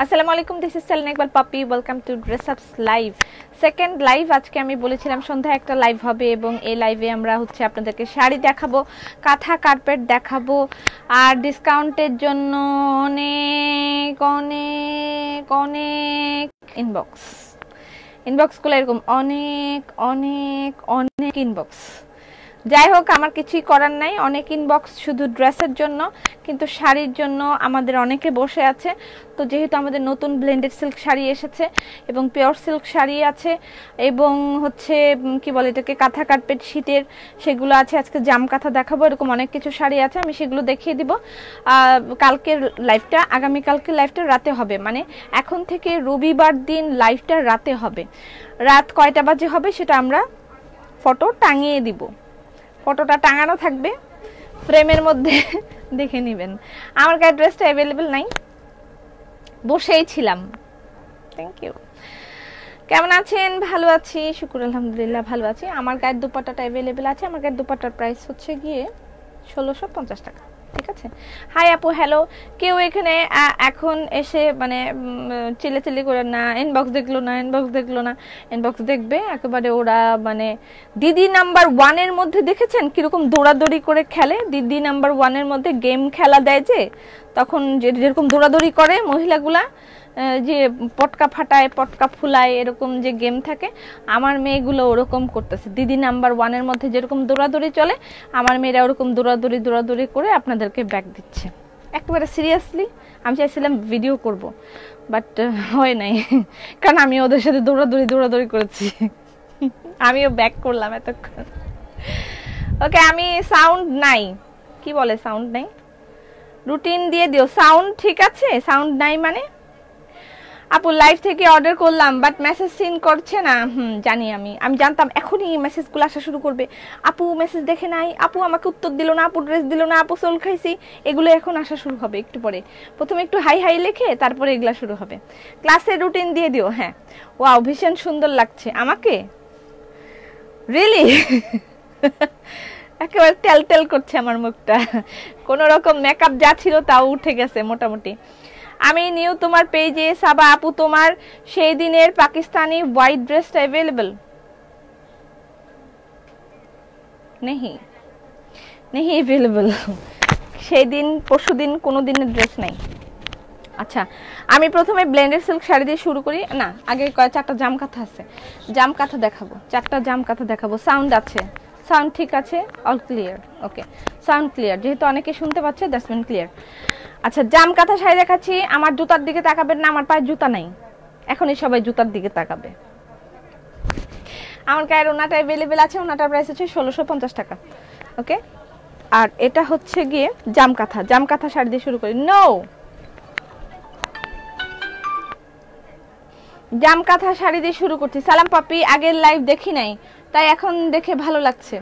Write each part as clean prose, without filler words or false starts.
আসসালামু আলাইকুম, this is Selina Iqbal পাপি। ওয়েলকাম টু ড্রেস আপস লাইভ, সেকেন্ড লাইভ। আজকে আমি বলেছিলাম সন্ধ্যায় একটা লাইভ হবে এবং এই লাইভে আমরা আপনাদেরকে শাড়ি দেখাবো, কাঁথা কার্পেট দেখাবো, আর ডিসকাউন্টের জন্য অনেক অনেক অনেক ইনবক্সগুলো এরকম অনেক অনেক অনেক ইনবক্স। যাই হোক, আমার কিছুই করার নাই, অনেক ইনবক্স শুধু ড্রেসের জন্য, কিন্তু শাড়ির জন্য আমাদের অনেকে বসে আছে। তো যেহেতু আমাদের নতুন ব্লেন্ডেড সিল্ক শাড়ি এসেছে এবং পিওর সিল্ক শাড়ি আছে এবং কি বলে এটাকে কাঁথা কার্পেট শীতের, সেগুলো আছে। আজকে জাম কাঁথা দেখাবো, এরকম অনেক কিছু শাড়ি আছে, আমি সেগুলো দেখিয়ে দিব। কালকের লাইভটা, আগামীকালকের লাইভটা রাতে হবে, মানে এখন থেকে রবিবার দিন লাইভটা রাতে হবে। রাত কয়টা বাজে হবে সেটা আমরা ফটো টাঙিয়ে দিব, ফটোটা টাঙানো থাকবে ফ্রেমের মধ্যে, দেখে নেবেন। আমার গায়ে ড্রেসটা অ্যাভেলেবেল নাই, বসেই ছিলাম। Thank you. কেমন আছেন? ভালো আছি, শুকুর আলহামদুলিল্লাহ ভালো আছি। আমার গায়ের দুপাট্টাটা অ্যাভেলেবেল আছে। আমার গায়ের দুপাট্টার প্রাইস হচ্ছে গিয়ে 1650 টাকা। ঠিক আছে। হাই আপু, হ্যালো। কেউ এখানে এখন এসে মানে চিল্লাচিল্লি করে না, ইনবক্স দেখলো না, ইনবক্স দেখলো না, ইনবক্স দেখবে একেবারে। ওরা মানে দিদি নাম্বার 1-এর মধ্যে দেখেছেন কিরকম দৌড়াদৌড়ি করে খেলে? দিদি নাম্বার 1-এর মধ্যে গেম খেলা দেয় যে, তখন যেরকম দৌড়াদৌড়ি করে মহিলাগুলা, যে পটকা ফাটায় পটকা ফুলায়, এরকম যে গেম থাকে, আমার মেয়েগুলো ওরকম করতেছে। দিদি নাম্বার 1-এর মধ্যে যেরকম দৌড়াদৌড়ি চলে, আমার মেয়েরা ওরকম দৌড়াদৌড়ি করে আপনাদেরকে ব্যাক দিচ্ছে একেবারে সিরিয়াসলি। আমি চাইছিলাম ভিডিও করব, বাট হয় নাই, কারণ আমি ওদের সাথে দৌড়াদৌড়ি করেছি। আমিও ব্যাক করলাম এতক্ষণ। ওকে, আমি সাউন্ড নাই, কি বলে সাউন্ড নাই, রুটিন দিয়ে দিও। সাউন্ড ঠিক আছে, সাউন্ড নাই মানে? আপু লাইভ থেকে অর্ডার করলাম, বাট মেসেজ সিন করছে না। জানি, আমি জানতাম এখনই মেসেজগুলো আসা শুরু করবে। আপু মেসেজ দেখে নাই, আপু আমাকে উত্তর দিল না, আপু ড্রেস দিল না, আপু সোল খাইছি, এগুলো এখন আসা শুরু হবে একটু পরে। প্রথমে একটু হাই হাই লিখে তারপরে এগুলা শুরু হবে। ক্লাসের রুটিন দিয়ে দিও। হ্যাঁ, ওয়াও, ভীষণ সুন্দর লাগছে আমাকে, রিয়েলি। একেবারে তেল করছে আমার মুখটা, কোনো রকম মেকআপ যা ছিল তাও উঠে গেছে মোটামুটি। আমি নিউ তোমার পেজে। সাবা আপু, তোমার সেই দিনের পাকিস্তানি হোয়াইট ড্রেসটা অ্যাভেলেবল নেই অ্যাভেলেবল। সেই দিন পরশু দিন কোনো দিনের ড্রেস নাই। আচ্ছা, আমি প্রথমে ব্লেন্ডেড সিল্ক শাড়ি দিয়ে শুরু করি। না, আগে 4টা জাম কাঁথা আছে, জাম কাঁথা দেখাবো, 4টা জাম কাঁথা দেখাবো। সাউন্ড আছে? সাউন্ড ঠিক আছে, অল ক্লিয়ার। ওকে, সাউন্ড ক্লিয়ার, যেহেতু অনেকে শুনতে পাচ্ছে, দ্যাটস মিন ক্লিয়ার। আচ্ছা, জাম কাঁথা শাড়ি দেখাচ্ছি। আমার জুতার দিকে তাকাবেন না, আমার পায়ে জুতা নাই। এখনই সবাই জুতার দিকে তাকাবে। আমার গায়ের ওনাটা অ্যাভেলেবেল আছে, ওনাটার প্রাইস হচ্ছে 1650 টাকা। ওকে, আর এটা হচ্ছে গিয়ে জাম কাঁথা শাড়ি দিয়ে শুরু করি। নো, জাম কাঁথা শাড়ি দিয়ে শুরু করছি। সালাম পাপি, আগের লাইভ দেখি নাই, তাই এখন দেখে ভালো লাগছে।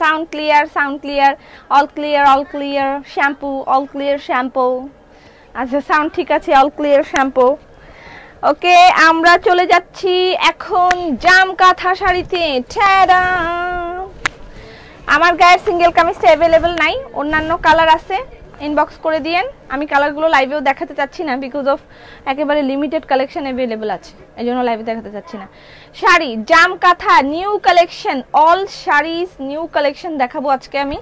Sound clear, all clear, shampoo, all clear shampoo. আচ্ছা, সাউন্ড ঠিক আছে, অল ক্লিয়ার শ্যাম্পু। ওকে, আমরা চলে যাচ্ছি এখন জাম কাঁথা শাড়িতে। ঠেডা, আমার গায়ের সিঙ্গেল কামিজটা অ্যাভেলেবেল নাই, অন্যান্য কালার আছে, ইনবক্স করে দিয়েন। আমি কালারগুলো লাইভেও দেখাতে চাচ্ছি না, বিকজ অফ একেবারে লিমিটেড কালেকশন অ্যাভেলেবেল আছে, এই জন্য লাইভে দেখাতে চাচ্ছি না। শাড়ি জাম কাঁথা new collection, all saris new collection দেখাবো আজকে আমি।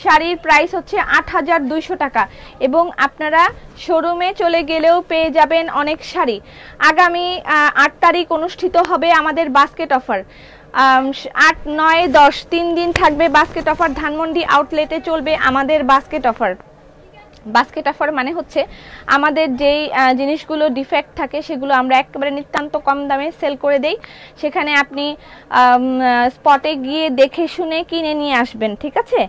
শাড়ির প্রাইস হচ্ছে 8200 টাকা এবং আপনারা শোরুমে চলে গেলেও পেয়ে যাবেন অনেক শাড়ি। আগামী 8 তারিখ অনুষ্ঠিত হবে আমাদের বাস্কেট অফার। 8, 9, 10 3 দিন থাকবে বাস্কেট অফার। ধানমন্ডি আউটলেটে চলবে আমাদের বাস্কেট অফার। বাস্কেট অফার মানে হচ্ছে আমাদের যেই জিনিসগুলো ডিফেক্ট থাকে সেগুলো আমরা একেবারে নিতান্ত কম দামে সেল করে দেই। সেখানে আপনি স্পটে গিয়ে দেখে শুনে কিনে নিয়ে আসবেন, ঠিক আছে?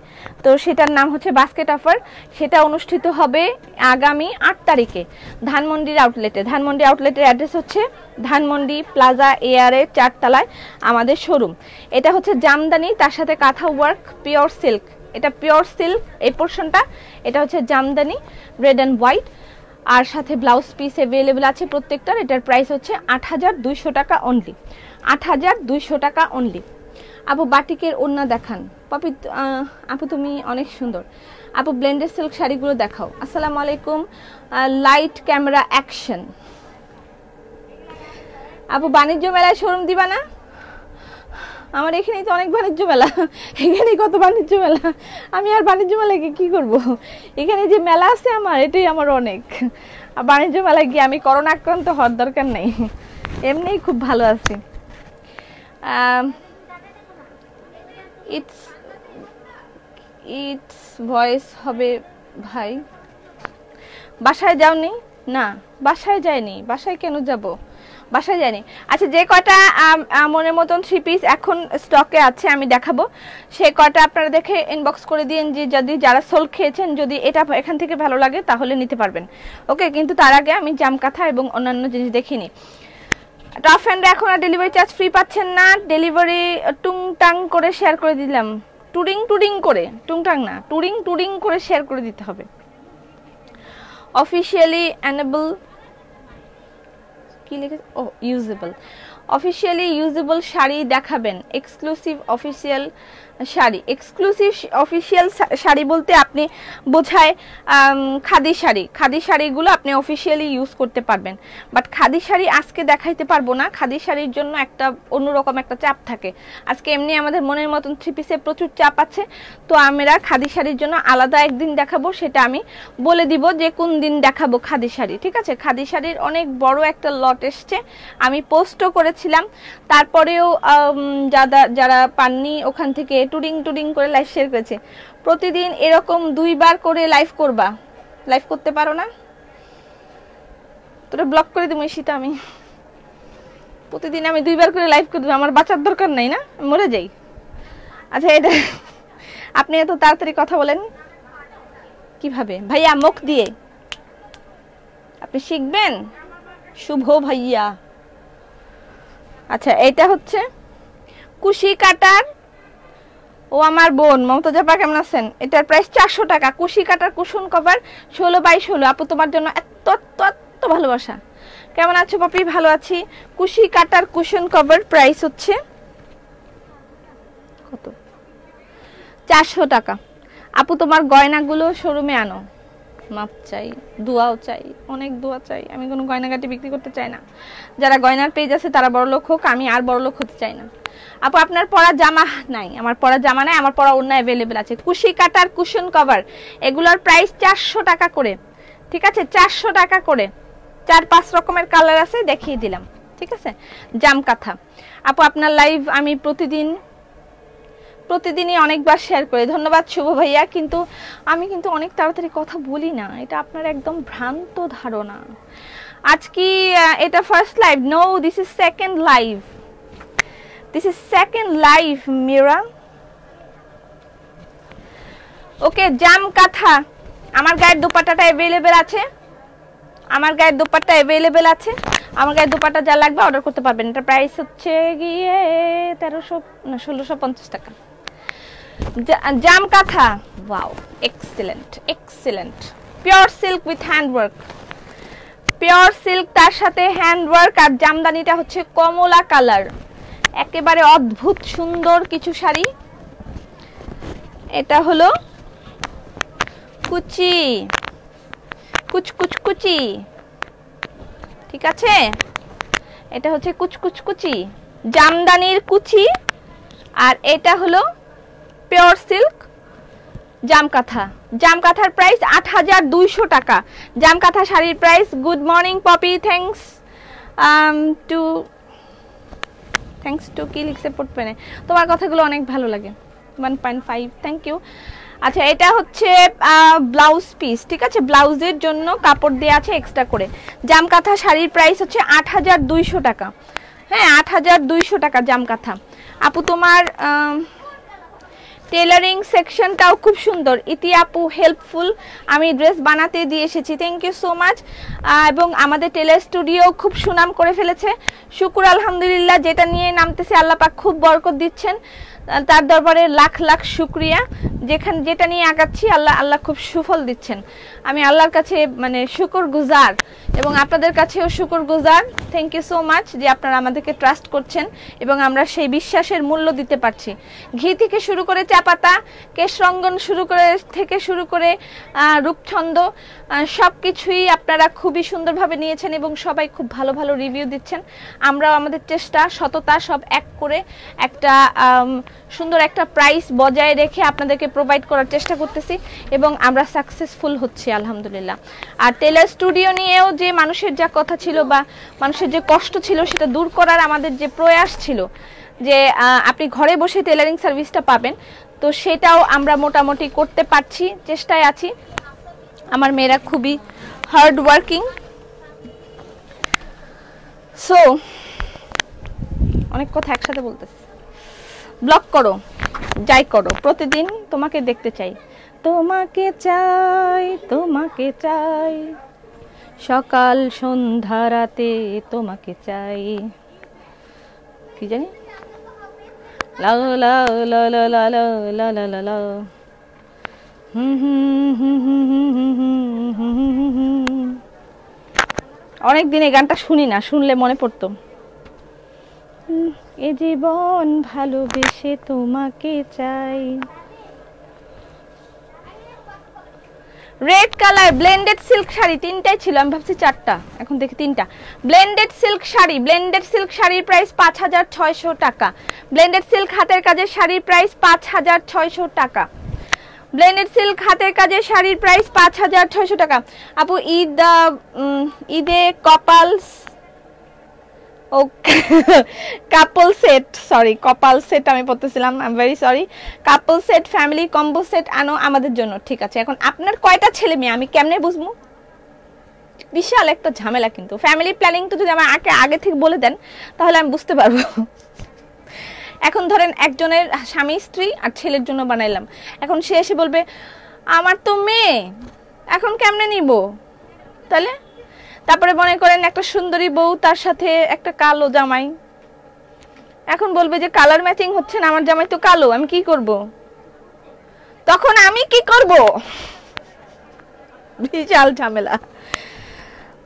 তো সেটার নাম হচ্ছে বাস্কেট অফার। সেটা অনুষ্ঠিত হবে আগামী 8 তারিখে ধানমন্ডির আউটলেটে। ধানমন্ডি আউটলেটের অ্যাড্রেস হচ্ছে ধানমন্ডি প্লাজা এয়ারের 4 তলায় আমাদের শোরুম। এটা হচ্ছে জামদানি, তার সাথে কাঁথা ওয়ার্ক, পিওর সিল্ক। এটা পিওর সিল্ক এই পোর্শনটা, এটা হচ্ছে জামদানি রেড অ্যান্ড হোয়াইট, আর সাথে ব্লাউজ পিস অ্যাভেলেবেল আছে প্রত্যেকটার। এটার প্রাইস হচ্ছে 8200 টাকা অনলি, 8200 টাকা অনলি। আপু বাটিকের ওড়না দেখান। পাপি আপু তুমি অনেক সুন্দর। আপু ব্লেন্ডেড সিল্ক শাড়িগুলো দেখাও। আসসালামু আলাইকুম। Light camera action. আপু বাণিজ্য মেলায় শোরুম দিবা না? আমার এখানেই তো অনেক বাণিজ্য মেলা, এখানেই কত বাণিজ্য মেলা, আমি আর বাণিজ্য মেলায় কি করব? এখানে যে মেলা আছে আমার, এটাই আমার অনেক। আর বাণিজ্য মেলায় গিয়ে আমি করোনা আক্রান্ত হওয়ার দরকার নেই, এমনিই খুব ভালো আছি। ইটস ভয়েস হবে ভাই। বাসায় যাওনি? না বাসায় যাইনি। বাসায় কেন যাব? বাসায় যাইনি। আচ্ছা, যে কয়টা মনের মতন 3 পিস এখন স্টকে আছে আমি দেখাবো, সেই কয়টা আপনারা দেখে ইনবক্স করে দিন যে যদি যারা সোল খেয়েছেন যদি এটা এখান থেকে ভালো লাগে তাহলে নিতে পারবেন। ওকে, কিন্তু তার আগে আমি জামকাথা এবং অন্যান্য জিনিস দেখিনি। টপ ফ্যান্ড এখন আর ডেলিভারি চার্জ ফ্রি পাচ্ছেন না। ডেলিভারি টুংটাং করে শেয়ার করে দিলাম। টুরিং করে, টুংটাং না, টুরিং করে শেয়ার করে দিতে হবে। অফিশিয়ালি এনেবল কি লিখেছে? ও ইউজেবল। অফিশিয়ালি ইউজেবল শাড়ি দেখাবেন। Exclusive official sari. Exclusive official sari বলতে আপনি বোঝায় খাদি শাড়ি। খাদি শাড়িগুলো আপনি অফিশিয়ালি ইউজ করতে পারবেন, বাট খাদি শাড়ি আজকে দেখাইতে পারবো না। খাদি শাড়ির জন্য একটা অন্যরকম একটা চাপ থাকে। আজকে এমনি আমাদের মনের মতন 3 পিসে প্রচুর চাপ আছে, তো আমরা খাদি শাড়ির জন্য আলাদা একদিন দেখাবো। সেটা আমি বলে দিব যে কোন দিন দেখাবো খাদি শাড়ি, ঠিক আছে? খাদি শাড়ির অনেক বড় একটা লট এসছে, আমি পোস্টও করেছিলাম। তারপরেও যারা পাননি ওখান থেকে টুরিং করে লাইভ শেয়ার করেছে। প্রতিদিন এরকম 2 বার করে লাইভ করবা। লাইভ করতে পারো না? তোরা ব্লক করে দেবো সেটা। আমি প্রতিদিন আমি 2 বার করে লাইভ করে দেবো, আমার বাঁচার দরকার নাই না, মরে যাই। আচ্ছা, এটা আপনি এত তাড়াতাড়ি কথা বলেন কিভাবে ভাইয়া? মুখ দিয়ে আপনি শিখবেন, শুভ ভাইয়া। আচ্ছা, এটা হচ্ছে কুশি কাটার। ও আমার বোন মমতাজা আপা কেমন আছেন? এটার প্রাইস 400 টাকা। কুশি কাটার কুশন কভার 16x16। আপু তোমার জন্য এত এত এত ভালোবাসা। কেমন আছো পাপি? ভালো আছি। কুশি কাটার কুশন কভার প্রাইস হচ্ছে কত? 400 টাকা। আপু তোমার গয়নাগুলো শোরুমে আনো। মাপ চাই, দোয়াও চাই, অনেক দোয়া চাই। আমি কোনো গয়নাগাটি বিক্রি করতে চাই না। যারা গয়নার পেজ আছে তারা বড় লোক হোক, আমি আর বড় লোক হতে চাই না। আপু আপনার পরা জামা নাই? আমার পরা জামা নাই, আমার পরা অন্য অ্যাভেলেবেল আছে। কুশি কাটার কুশন কভার, এগুলোর প্রাইস 400 টাকা করে, ঠিক আছে? 400 টাকা করে। 4-5 রকমের কালার আছে, দেখিয়ে দিলাম, ঠিক আছে? জামকাথা। আপু আপনার লাইভ আমি প্রতিদিনই অনেকবার শেয়ার করি। ধন্যবাদ শুভ ভাইয়া, কিন্তু আমি অনেক তাড়াতাড়ি কথা বলি না, এটা আপনার একদম ভ্রান্ত ধারণা। আজকে এটা first live? No, this is second live. This is second live Mira. Okay, জামকাথা। আমার গায়ের দোপাট্টাটা अवेलेबल আছে, আমার গায়ের দোপাট্টা अवेलेबल আছে। আমার গায়ের দোপাট্টা যা লাগবে অর্ডার করতে পারবেন। এটা প্রাইস হচ্ছে গিয়ে 1300 না 1650 টাকা। জামকাথা, wow, excellent excellent. Pure silk with handwork. Pure silk, তার সাথে হ্যান্ডওয়ার্ক। আর জামদানিটা হচ্ছে কমলা কালার, একেবারে অদ্ভুত সুন্দর কিছু শাড়ি। এটা হলো কুচি, কুচি, ঠিক আছে? এটা হচ্ছে কুচি জামদানির কুচি। আর এটা হলো পিওর সিল্ক জামকাথা। জামকাথার প্রাইস 8200 টাকা। জামকাথা শাড়ির price. Good morning Popy, thanks to কি লিখছে পড়তে, তোমার কথাগুলো অনেক ভালো লাগে। 1.5, থ্যাংক ইউ। আচ্ছা, এটা হচ্ছে ব্লাউজ পিস, ঠিক আছে? ব্লাউজের জন্য কাপড় দেওয়া আছে এক্সট্রা করে। জামকাথা শাড়ির প্রাইস হচ্ছে 8200 টাকা। হ্যাঁ, 8200 টাকা জামকাথা। আপু তোমার টেলারিং সেকশনটাও খুব সুন্দর। ইতি আপু হেল্পফুল, আমি ড্রেস বানাতে দিয়ে এসেছি, থ্যাংক ইউ সো মাচ। এবং আমাদের টেলার স্টুডিও খুব সুনাম করে ফেলেছে, শুকুর আলহামদুলিল্লাহ। যেটা নিয়ে নামতেছে আল্লাহ পাক খুব বরকত দিচ্ছেন। তার দরবারে লাখ লাখ শুকরিয়া। যেটা নিয়ে আগাচ্ছি আল্লাহ খুব সুফল দিচ্ছেন। আমি আল্লাহর কাছে মানে শুকরগুজার, এবং আপনাদের কাছেও শুকরগুজার। থ্যাংক ইউ সো মাচ যে আপনারা আমাদেরকে ট্রাস্ট করছেন এবং আমরা সেই বিশ্বাসের মূল্য দিতে পারছি। ঘি থেকে শুরু করে চা পাতা, কেশরঙ্গন থেকে শুরু করে রূপছন্দ সব কিছুই আপনারা খুবই সুন্দরভাবে নিয়েছেন এবং সবাই খুব ভালো ভালো রিভিউ দিচ্ছেন। আমরাও আমাদের চেষ্টা, সততা সব এক করে একটা সুন্দর একটা প্রাইস বজায় রেখে আপনাদেরকে প্রোভাইড করার চেষ্টা করতেছি এবং আমরা সাকসেসফুল হচ্ছি আলহামদুলিল্লাহ। আর টেলার স্টুডিও নিয়েও যে মানুষের যা কথা ছিল বা মানুষের যে কষ্ট ছিল সেটা দূর করার আমাদের যে প্রয়াস ছিল যে আপনি ঘরে বসে টেলারিং সার্ভিসটা পাবেন, তো সেটাও আমরা মোটামুটি করতে পারছি, চেষ্টায় আছি। আমার মেয়েরা খুবই হার্ড ওয়ার্কিং। সো অনেক কথা একসাথে বলতেছি। ব্লগ করো, যাই করো, প্রতিদিন তোমাকে দেখতে চাই, তোমাকে চাই, তোমাকে চাই, সকাল সন্ধ্যা রাতে তোমাকে চাই। কি জানি লা লা লা লা লা লা লা লা লা লা। অনেকদিন এই গানটা শুনি না, শুনলে মনে পড়তো। এ জীবন ভালোবেসে তোমাকে চাই। Red colour blended silk sari, তিনটাই ছিল, আমি ভাবছি চারটা, এখন দেখি তিনটা। Blended silk sari, blended silk শাড়ির প্রাইস 5600 টাকা। ব্লেন্ডেড সিল্ক হাতের কাজের শাড়ির প্রাইস 5600 টাকা। ব্লেন্ডেড সিল্ক হাতের কাজের শাড়ির প্রাইস 5600 টাকা। আপু ঈদে couples okay couple set, sorry কপাল সেট আমি পড়তেছিলাম, I am very sorry. Couple set, family combo set আনো আমাদের জন্য। ঠিক আছে, এখন আপনার কয়টা ছেলে মেয়ে আমি কেমনে বুঝবো? বিশাল একটা ঝামেলা কিন্তু। ফ্যামিলি প্ল্যানিংটা যদি আমার আগে থেকে বলে দেন তাহলে আমি বুঝতে পারবো। এখন ধরেন একজনের স্বামী স্ত্রী আর ছেলের জন্য বানাইলাম, এখন সে এসে বলবে আমার তো মেয়ে, এখন কেমনে নিব? তাহলে তারপরে মনে করেন একটা সুন্দরী বউ, তার সাথে একটা কালো জামাই, এখন বলবে যে কালার ম্যাচিং হচ্ছে না, আমার জামাই তো কালো, আমি কি করব? তখন আমি কি করব? বিশাল ঝামেলা।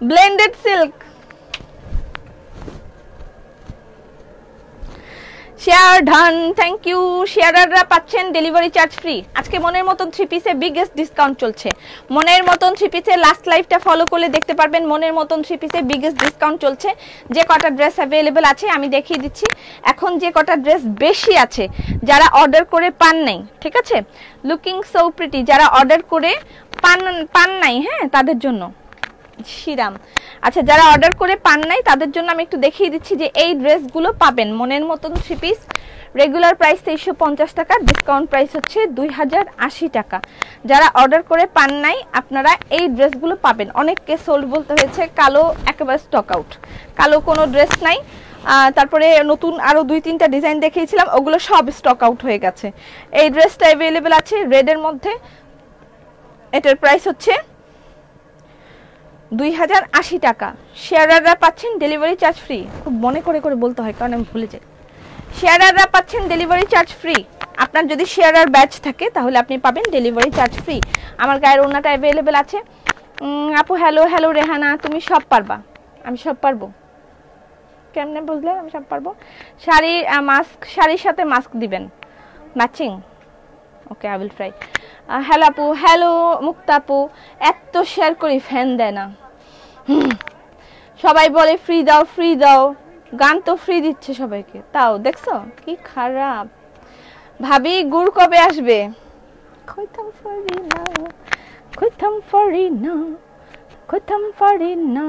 Blended silk, share done, thank you. শেয়ারাররা পাচ্ছেন ডেলিভারি চার্জ ফ্রি। আজকে মনের মতন 3 পিসে বিগেস্ট ডিসকাউন্ট চলছে। মনের মতন 3 পিসে লাস্ট লাইভটা ফলো করলে দেখতে পারবেন মনের মতন 3 পিসে বিগেস্ট ডিসকাউন্ট চলছে। যে কটা ড্রেস অ্যাভেলেবেল আছে আমি দেখিয়ে দিচ্ছি। এখন যে কটা ড্রেস বেশি আছে, যারা অর্ডার করে পান নাই, ঠিক আছে, লুকিং সো প্রিটি, যারা অর্ডার করে পান নাই, হ্যাঁ তাদের জন্য শিরাম। আচ্ছা, যারা অর্ডার করে পান নাই তাদের জন্য আমি একটু দেখিয়ে দিচ্ছি যে এই ড্রেসগুলো পাবেন। মনের মতন 3 পিস রেগুলার প্রাইস 2350 টাকা, ডিসকাউন্ট প্রাইস হচ্ছে 2080 টাকা। যারা অর্ডার করে পান নাই আপনারা এই ড্রেসগুলো পাবেন। অনেককে সোল্ড বলতে হয়েছে, কালো একেবারে স্টক আউট, কালো কোনো ড্রেস নাই। তারপরে নতুন আরও 2-3টা ডিজাইন দেখিয়েছিলাম, ওগুলো সব স্টক আউট হয়ে গেছে। এই ড্রেসটা অ্যাভেলেবেল আছে রেডের মধ্যে, এটার প্রাইস হচ্ছে 2080 টাকা। শেয়ারাররা পাচ্ছেন ডেলিভারি চার্জ ফ্রি। খুব মনে করে করে বলতে হয় কারণ আমি ভুলে যাই। শেয়ারাররা পাচ্ছেন ডেলিভারি চার্জ ফ্রি। আপনার যদি শেয়ারার ব্যাচ থাকে তাহলে আপনি পাবেন ডেলিভারি চার্জ ফ্রি। আমার গায়ের ওড়নাটা অ্যাভেলেবেল আছে। আপু হ্যালো হ্যালো রেহানা, তুমি সব পারবা? আমি সব পারবো। কেমনে বুঝলেন আমি সব পারবো? শাড়ি মাস্ক, শাড়ির সাথে মাস্ক দিবেন matching. Okay, I will try. Hello আপু, হ্যালো মুক্তা আপু, এত শেয়ার করি ফ্যান দেয় না। সবাই বলে ফ্রি দাও ফ্রি দাও, গান তো ফ্রি দিচ্ছে সবাইকে, তাও দেখছো কি খারাপ। ভাবি গুড় কবে আসবে? কইতাম পারি না, কইতাম পারি না, কইতাম পারি না।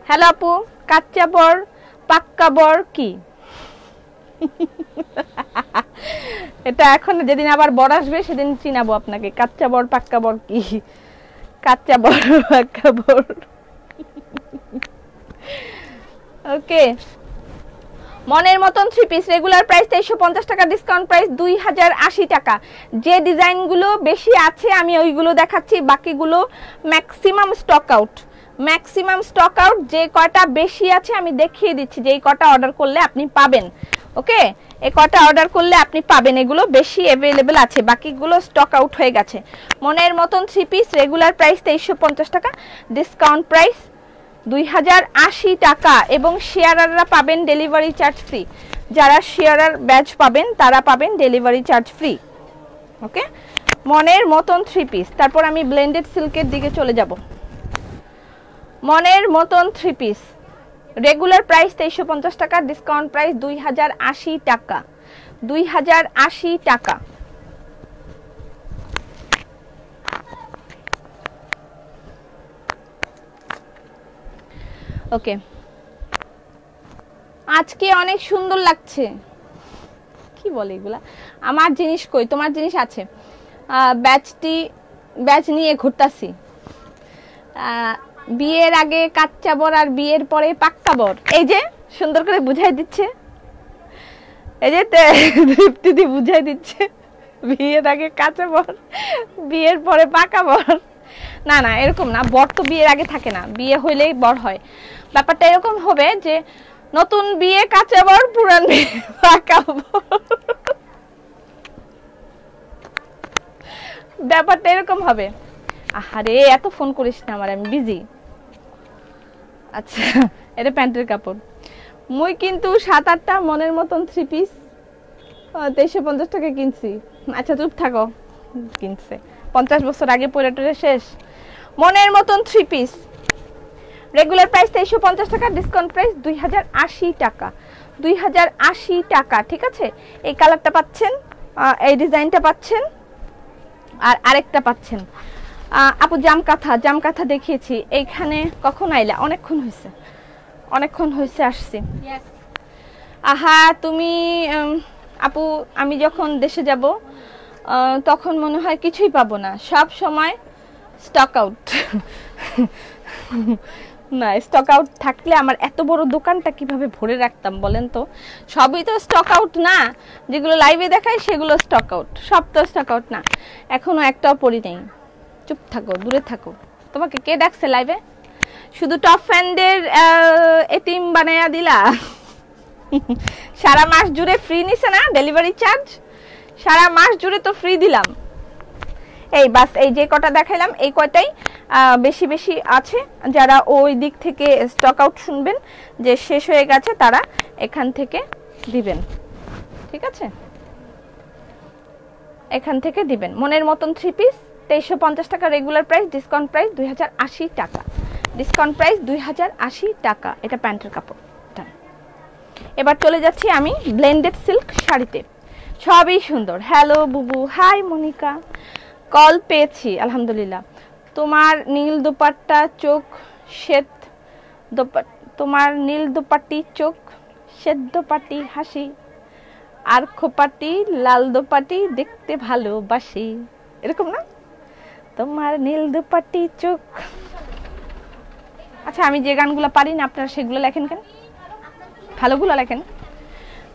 হ্যালো আপু, কাচ্চা বর পাক্কা বর কি? এটা এখন যেদিন আবার বর আসবে সেদিন চিনাবো আপনাকে। কাচ্চা বর পাক্কা বর কি? কাচ্চা বর পাক্কা বর। ওকে, মনের মতন 3 পিস রেগুলার প্রাইস 2350 টাকা, ডিসকাউন্ট প্রাইস 2080 টাকা। যে ডিজাইনগুলো বেশি আছে আমি ওইগুলো দেখাচ্ছি, বাকিগুলো maximum stock out. Maximum stock out. যে কয়টা বেশি আছে আমি দেখিয়ে দিচ্ছি, যেই কটা অর্ডার করলে আপনি পাবেন। ওকে, এই কটা অর্ডার করলে আপনি পাবেন। এগুলো বেশি অ্যাভেলেবেল আছে, বাকিগুলো স্টক আউট হয়ে গেছে। মনের মতন 3 পিস, রেগুলার প্রাইস 2350 টাকা, ডিসকাউন্ট প্রাইস 2080 টাকা। এবং শেয়ারাররা পাবেন ডেলিভারি চার্জ ফ্রি। যারা শেয়ারার ব্যাচ পাবেন তারা পাবেন ডেলিভারি চার্জ ফ্রি। ওকে, মনের মতন 3 পিস। তারপর আমি ব্লেন্ডেড সিল্কের দিকে চলে যাব। মনের মতন 3 পিস, রেগুলার প্রাইস 2350 টাকা, ডিসকাউন্ট প্রাইস 2080 টাকা। 2080 টাকা। ওকে, আজকে অনেক সুন্দর লাগছে। কি বলে এগুলা? আমার জিনিস কই? তোমার জিনিস আছে। ব্যাচ নিয়ে ঘুরতাছি। বিয়ের আগে কাচ্চা বর আর বিয়ের পরে পাক্কা বর। এই যে সুন্দর করে বুঝাই দিচ্ছে, এই যে তৃপ্তি বুঝাই দিচ্ছে, বিয়ের আগে কাঁচা বর, বিয়ের পরে পাকা বর। না না, এরকম না, বর তো বিয়ের আগে থাকে না, বিয়ে হইলেই বর হয়। ব্যাপারটা এরকম হবে যে নতুন বিয়ে কাঁচা বর, পুরান বিয়ে পাকা বর। ব্যাপারটা এরকম হবে। আহারে, এত ফোন করিস না আমার, আমি বিজি। আচ্ছা, এটা প্যান্টের কাপড়। মুই কিন্তু 7-8টা মনের মতন 3 পিস 2350 টাকা কিনছি। আচ্ছা চুপ থাকো, কিনছে 50 বছর আগে, পরে শেষ। মনের মতন 3 পিস, রেগুলার প্রাইস 2350 টাকা, ডিসকাউন্ট প্রাইস 2080 টাকা। 2080 টাকা, ঠিক আছে। এই কালারটা পাচ্ছেন, এই ডিজাইনটা পাচ্ছেন, আর আরেকটা পাচ্ছেন। আপু জামকাথা দেখিয়েছি। এইখানে কখন আইলা? অনেকক্ষণ হয়েছে আসছি। আহা তুমি আপু, আমি যখন দেশে যাব তখন মনে হয় কিছুই পাবো না, সব সময় স্টক আউট। না, স্টক আউট থাকলে আমার এত বড় দোকানটা কিভাবে ভরে রাখতাম বলেন তো? সবই তো স্টক আউট না, যেগুলো লাইভে দেখায় সেগুলো স্টক আউট, সব তো স্টক আউট না। এখনো একটাও পরি নেই। চুপ থাকো, দূরে থাকো। তোমাকে কে ডাকছে লাইভে? শুধু টপ ফ্যানদের এটিম বানায়া দিলা। সারা মাস জুড়ে ফ্রি নিছে না ডেলিভারি চার্জ? সারা মাস জুড়ে তো ফ্রি দিলাম। এই বাস, এই যে কটা দেখাইলাম এই কয়টাই বেশি আছে। যারা ওই দিক থেকে স্টক আউট শুনবেন যে শেষ হয়ে গেছে, তারা এখান থেকে দিবেন, ঠিক আছে? এখান থেকে দিবেন। মনের মতন 3 পিস 2350 টাকা, রেগুলার প্রাইস, ডিসকাউন্ট প্রাইস 2080 টাকা। ডিসকাউন্ট প্রাইস 2080 টাকা। এটা প্যান্টের কাপড়। এবার চলে যাচ্ছি আমি ব্লেন্ডেড সিল্ক শাড়িতে। সবই সুন্দর। হ্যালো বুবু, হাই মনিকা, কল পেয়েছি আলহামদুলিল্লাহ। তোমার নীল দুপাট্টা চোখ শ্বেত, তোমার নীল দুপাটি চোখ শ্বেত দুপাটি হাসি, আর খোপাটি লাল দুপাটি দেখতে ভালোবাসি। এরকম না? তোমার নীল দুপাটি চোখ। আচ্ছা, আমি যে গানগুলো পারি না আপনারা সেগুলো লেখেন কেন? ভালোগুলো লেখেন।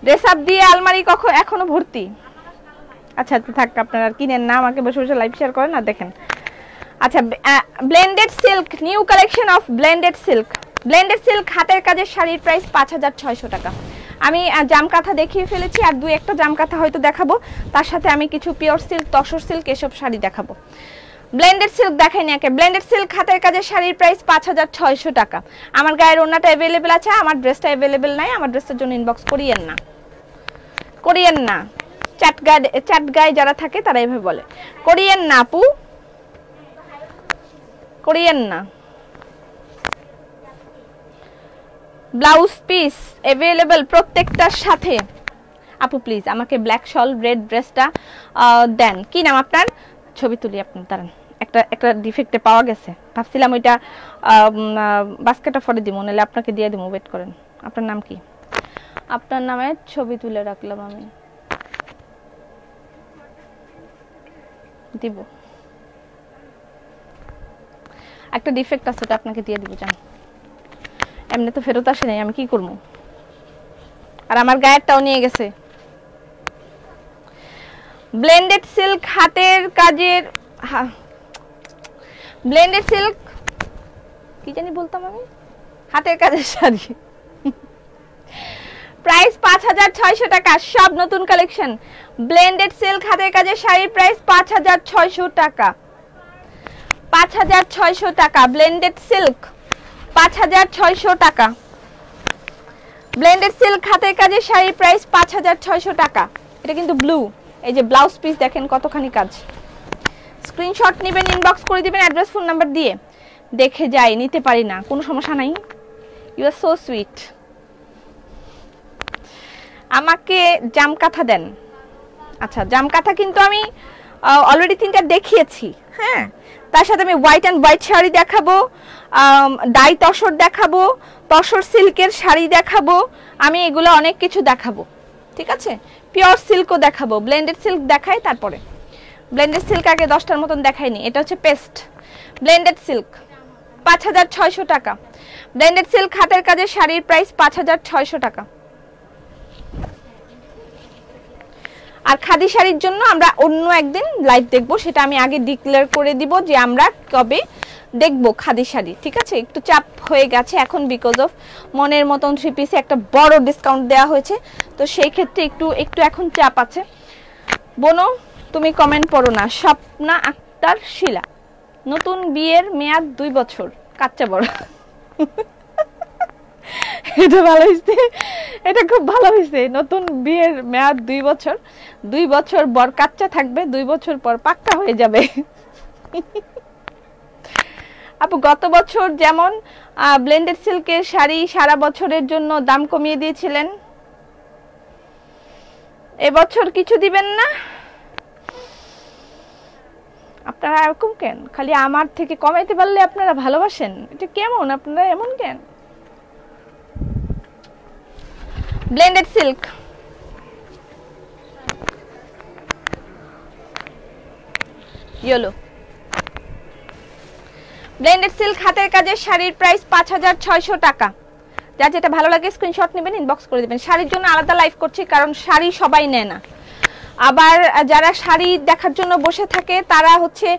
ড্রেস আপ দিয়ে আলমারি এখনো ভর্তি। আচ্ছা থাক, আপনারা কিনেন না, আমাকে বসে বসে লাইভ শেয়ার করেন আর দেখেন। আচ্ছা, blended silk, new collection of blended silk. Blended silk হাতের কাজের শাড়ির প্রাইস 5600 টাকা। আমি জামকাথা দেখিয়ে ফেলেছি, আর দুই একটা জামকাথা হয়তো দেখাবো, তার সাথে আমি কিছু পিওর সিল্ক, তসর সিল্ক এসব শাড়ি দেখাবো। ব্লেন্ডেড সিল্ক দেখাই না, ব্লেন্ডেড সিল্ক হাতের কাজের শাড়ির প্রাইস 5600 টাকা। আমার গায়ের ওড়নাটা অ্যাভেলেবেল আছে, আমার ড্রেসটা অ্যাভেলেবেল নাই। আমার ড্রেসের জন্য ইনবক্স করিয়েন না। চ্যাট গায়ে যারা থাকে তারা এভাবে বলে, করিয়েন না আপু, করিয়েন না। ব্লাউজ পিস অ্যাভেলেবেল প্রত্যেকটার সাথে। আপু প্লিজ আমাকে ব্ল্যাক শল রেড ড্রেসটা দেন। কি নাম আপনার? ছবি তুলি আপনার, দাঁড়ান। একটা ডিফেক্টে পাওয়া গেছে, ভাবছিলাম ওইটা বাস্কেটটা ফরে দিব, নাহলে আপনাকে দিয়ে দিব। ওয়েট করেন, আপনার নাম কি? আপনার নামে ছবি তুলে রাখলাম, আমি দিব। একটা ডিফেক্ট আছে, ওটা আপনাকে দিয়ে দিব। জান, এমনি তো ফেরত আসে নাই, আমি কি করবো? আর আমার গায়েরটাও নিয়ে গেছে। ব্লেন্ডেড সিল্ক হাতের কাজের, ব্লেন্ডেড সিল্ক কি জানি বলতাম আমি, হাতের কাজের শাড়ি। প্রাইস 5600 টাকা, সব নতুন কালেকশন। ব্লেন্ডেড সিল্ক হাতের কাজের শাড়ির প্রাইস 5600 টাকা, 5600 টাকা। ব্লেন্ডেড সিল্ক 5600 টাকা, ব্লেন্ডেড সিল্ক হাতের কাজের শাড়ির প্রাইস 5600 টাকা। এটা কিন্তু ব্লু, এই যে ব্লাউজ পিস দেখেন কতখানি কাজ। স্ক্রিনশট নেবেন, ইনবক্স করে দিবেন অ্যাড্রেস ফোন নাম্বার দিয়ে। দেখে যাই, নিতে পারি না, কোনো সমস্যা নাই। You are so sweet. আমাকে জামকাঁথা দেন। আচ্ছা, জামকাঁথা কিন্তু আমি অলরেডি 3টা দেখিয়েছি। হ্যাঁ, তার সাথে আমি হোয়াইট অ্যান্ড হোয়াইট শাড়ি দেখাবো, ডাই তসর দেখাবো, তসর সিল্কের শাড়ি দেখাবো, আমি এগুলো অনেক কিছু দেখাবো। ঠিক আছে, পিওর সিল্কও দেখাবো। ব্লেন্ডেড সিল্ক দেখাই, তারপরে ব্লেন্ডেড সিল্ক আগে 10টার মতন দেখাইনি। এটা হচ্ছে পেস্ট ব্লেন্ডেড সিল্ক, 5600 টাকা। ব্লেন্ডেড সিল্ক হাতের কাজের শাড়ির প্রাইস 5600 টাকা। আর খাদি শাড়ির জন্য আমরা অন্য একদিন লাইভ দেখবো, সেটা আমি আগে ডিক্লেয়ার করে দিব যে আমরা কবে দেখবো খাদি শাড়ি। ঠিক আছে, একটু চাপ হয়ে গেছে এখন, বিকজ অফ মনের মতন 3 পিসে একটা বড় ডিসকাউন্ট দেওয়া হয়েছে, তো সেই ক্ষেত্রে একটু এখন চাপ আছে। বোনো তুমি কমেন্ট পড়ো না। স্বপ্না আক্তার শিলা, নতুন বিয়ের মেয়াদ 2 বছর, কাচ্চা বড়। এটা ভালো হয়েছে, এটা খুব ভালো হয়েছে। নতুন বিয়ের মেয়াদ 2 বছর, 2 বছর বর কাচ্চা থাকবে, 2 বছর পর পাক্কা হয়ে যাবে। আপু গত বছর যেমন ব্লেন্ডেড সিল্কের শাড়ি সারা বছরের জন্য দাম কমিয়ে দিয়েছিলেন, এবছর কিছু দিবেন না? আপনারা এরকম কেন? খালি আমার থেকে কমাইতে পারলে আপনারা ভালোবাসেন, এটা কেমন? আপনারা এমন কেন? Blended silk yellow, blended silk হাতের কাজের শাড়ির প্রাইস 5600 টাকা। যার যেটা ভালো লাগে স্ক্রিনশট নেবেন, ইনবক্স করে দিবেন। শাড়ির জন্য আলাদা লাইভ করছি, কারণ শাড়ি সবাই নেয় না। আবার যারা শাড়ি দেখার জন্য বসে থাকে তারা হচ্ছে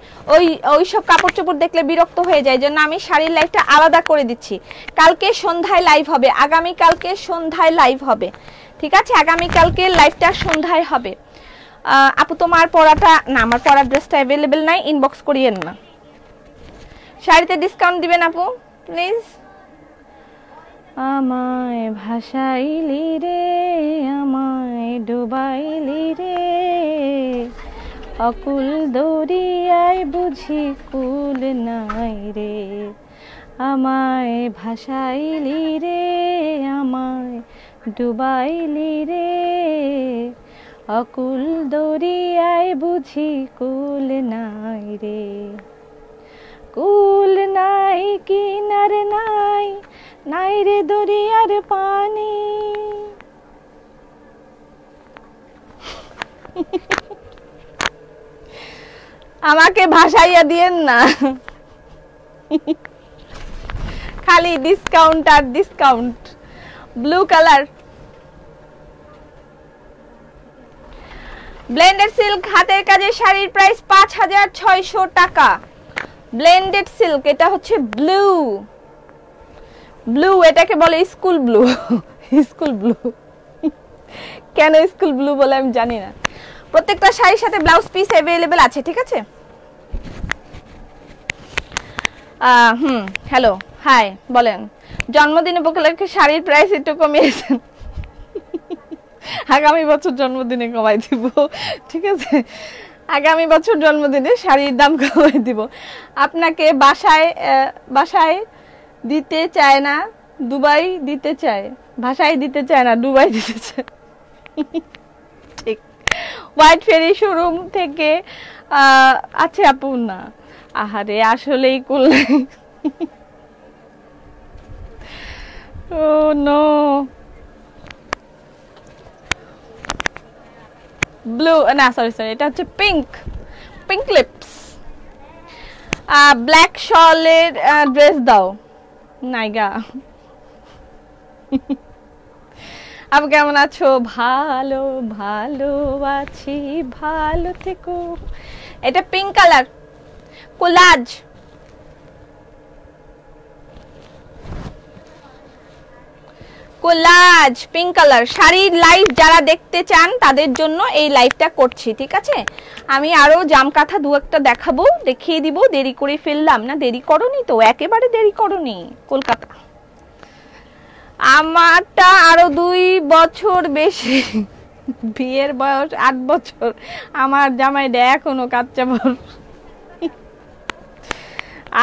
ওই সব কাপড় চোপড় দেখলে বিরক্ত হয়ে যায়, জন্য আমি শাড়ির লাইভটা আলাদা করে দিচ্ছি। কালকে সন্ধ্যায় লাইভ হবে, আগামী কালকে সন্ধ্যায় লাইভ হবে। ঠিক আছে, আগামী কালকে লাইভটা সন্ধ্যায় হবে। আপু তোমার পরাটা না, আমার পরার ড্রেসটা অ্যাভেলেবেল নাই, ইনবক্স করিয়েন না। শাড়িতে ডিসকাউন্ট দিবেন আপু প্লিজ। আমায় ভাসাইলি রে, আমায় ডুবাইলি রে, অকুল দরিয়ায় বুঝি কুল নাই রে। আমায় ভাসাইলি রে, আমায় ডুবাইলি রে, অকুল দরিয়ায় বুঝি কুল নাই রে। কুল নাই, কিনার নাই, নাই রে দরিয়ার পানি। আমাকে ভাসাইয়া দিয়েন না, খালি ডিসকাউন্ট আর discount. Blue colour blended silk হাতের কাজের শাড়ির প্রাইস 5600 টাকা। ব্লেন্ডেড সিল্ক, এটা হচ্ছে ব্লু, ব্লু এটাকে বলে স্কুল ব্লু। স্কুল ব্লু কেন স্কুল ব্লু বলে আমি জানি না। প্রত্যেকটা শাড়ির সাথে ব্লাউজ পিস अवेलेबल আছে। ঠিক আছে, হ্যালো হাই বলেন। জন্মদিন উপলক্ষে শাড়ির প্রাইস একটু কমিয়েছেন, আগামী বছর জন্মদিনে কমাই দিব। ঠিক আছে, আগামী বছর জন্মদিনে শাড়ির দাম কমাই দিব। আপনাকে বাসায় দিতে চায় না, দুবাই দিতে চায়, ভাষায় দিতে চায় না, দুবাই দিতে চায়। ঠিক, হোয়াইট ফেরি শোরুম থেকে আছে আপু না। আহারে আসলেই করলে, ও নো। ব্লু না, সরি এটা হচ্ছে পিঙ্ক, পিঙ্ক লিপস। ব্ল্যাক শলের ড্রেস দাও নাইগা। আপু কেমন আছো? ভালো ভালো আছি, ভালো থেকো। এটা pink colour, collage. Collage pink colour শাড়ির লাইভ যারা দেখতে চান তাদের জন্য এই লাইভটা করছি, ঠিক আছে? আমি আরো জামকাঁথা দু একটা দেখাবো, দেখিয়ে দিব। দেরি করে ফেললাম না? দেরি করনি তো, একেবারে দেরি করনি। কলকাতা আমারটা আরো 2 বছর বেশি, বিয়ের বয়স 8 বছর, আমার জামাই দেয় এখনো কাচ্চা বড়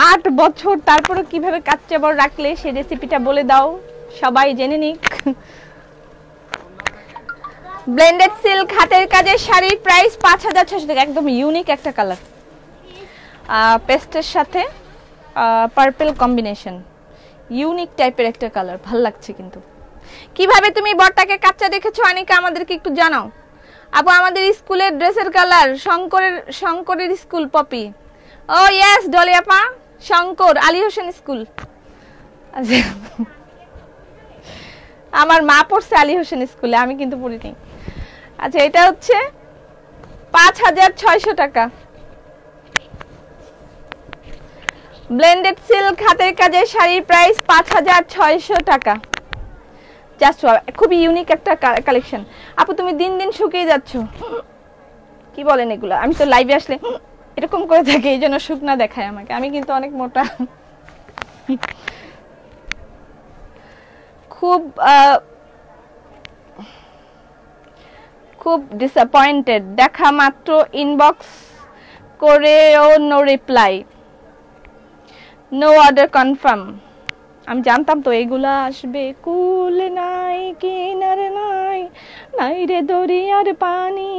8 বছর। তারপরে কিভাবে কাচ্চা বড় রাখলে সেই রেসিপিটা বলে দাও, সবাই জেনে নিক। ব্লেন্ডেড সিল্ক হাতের কাজের শাড়ির প্রাইস 5600 টাকা। একদম ইউনিক একটা কালার, পেস্টের সাথে পার্পল কম্বিনেশন, ইউনিক টাইপের একটা কালার, ভালো লাগছে। কিন্তু কিভাবে তুমি বরটাকে কাচ্চা দেখেছো আনিকা, আমাদেরকে একটু জানাও। আপু আমাদের স্কুলের ড্রেসের কালার শঙ্করের স্কুল পপি। ও ইয়েস ডলি আপা, শঙ্কর আলী হোসেন স্কুল। আমার মা পড়ছে আলী হোসেন স্কুলে, আমি কিন্তু পড়িনি। আচ্ছা এটা হচ্ছে 5600 টাকা। ব্লেন্ডেড সিল্ক হাতের কাজের শাড়ির প্রাইস 5600 টাকা। জাস্ট খুবই ইউনিক একটা কালেকশন। আপু তুমি দিন দিন শুকিয়ে যাচ্ছ, কি বলেন এগুলো? আমি তো লাইভে আসলে এরকম করে থাকি, এই জন্য শুকনা দেখায় আমাকে, আমি কিন্তু অনেক মোটা। খুব ডিসঅ্যাপয়েন্টেড, দেখা মাত্র ইনবক্স করেও no reply, no order confirm. আমি জানতাম তো এগুলা আসবে। কুল নাই কিনারে নাই, নাই রে দরিয়ার পানি।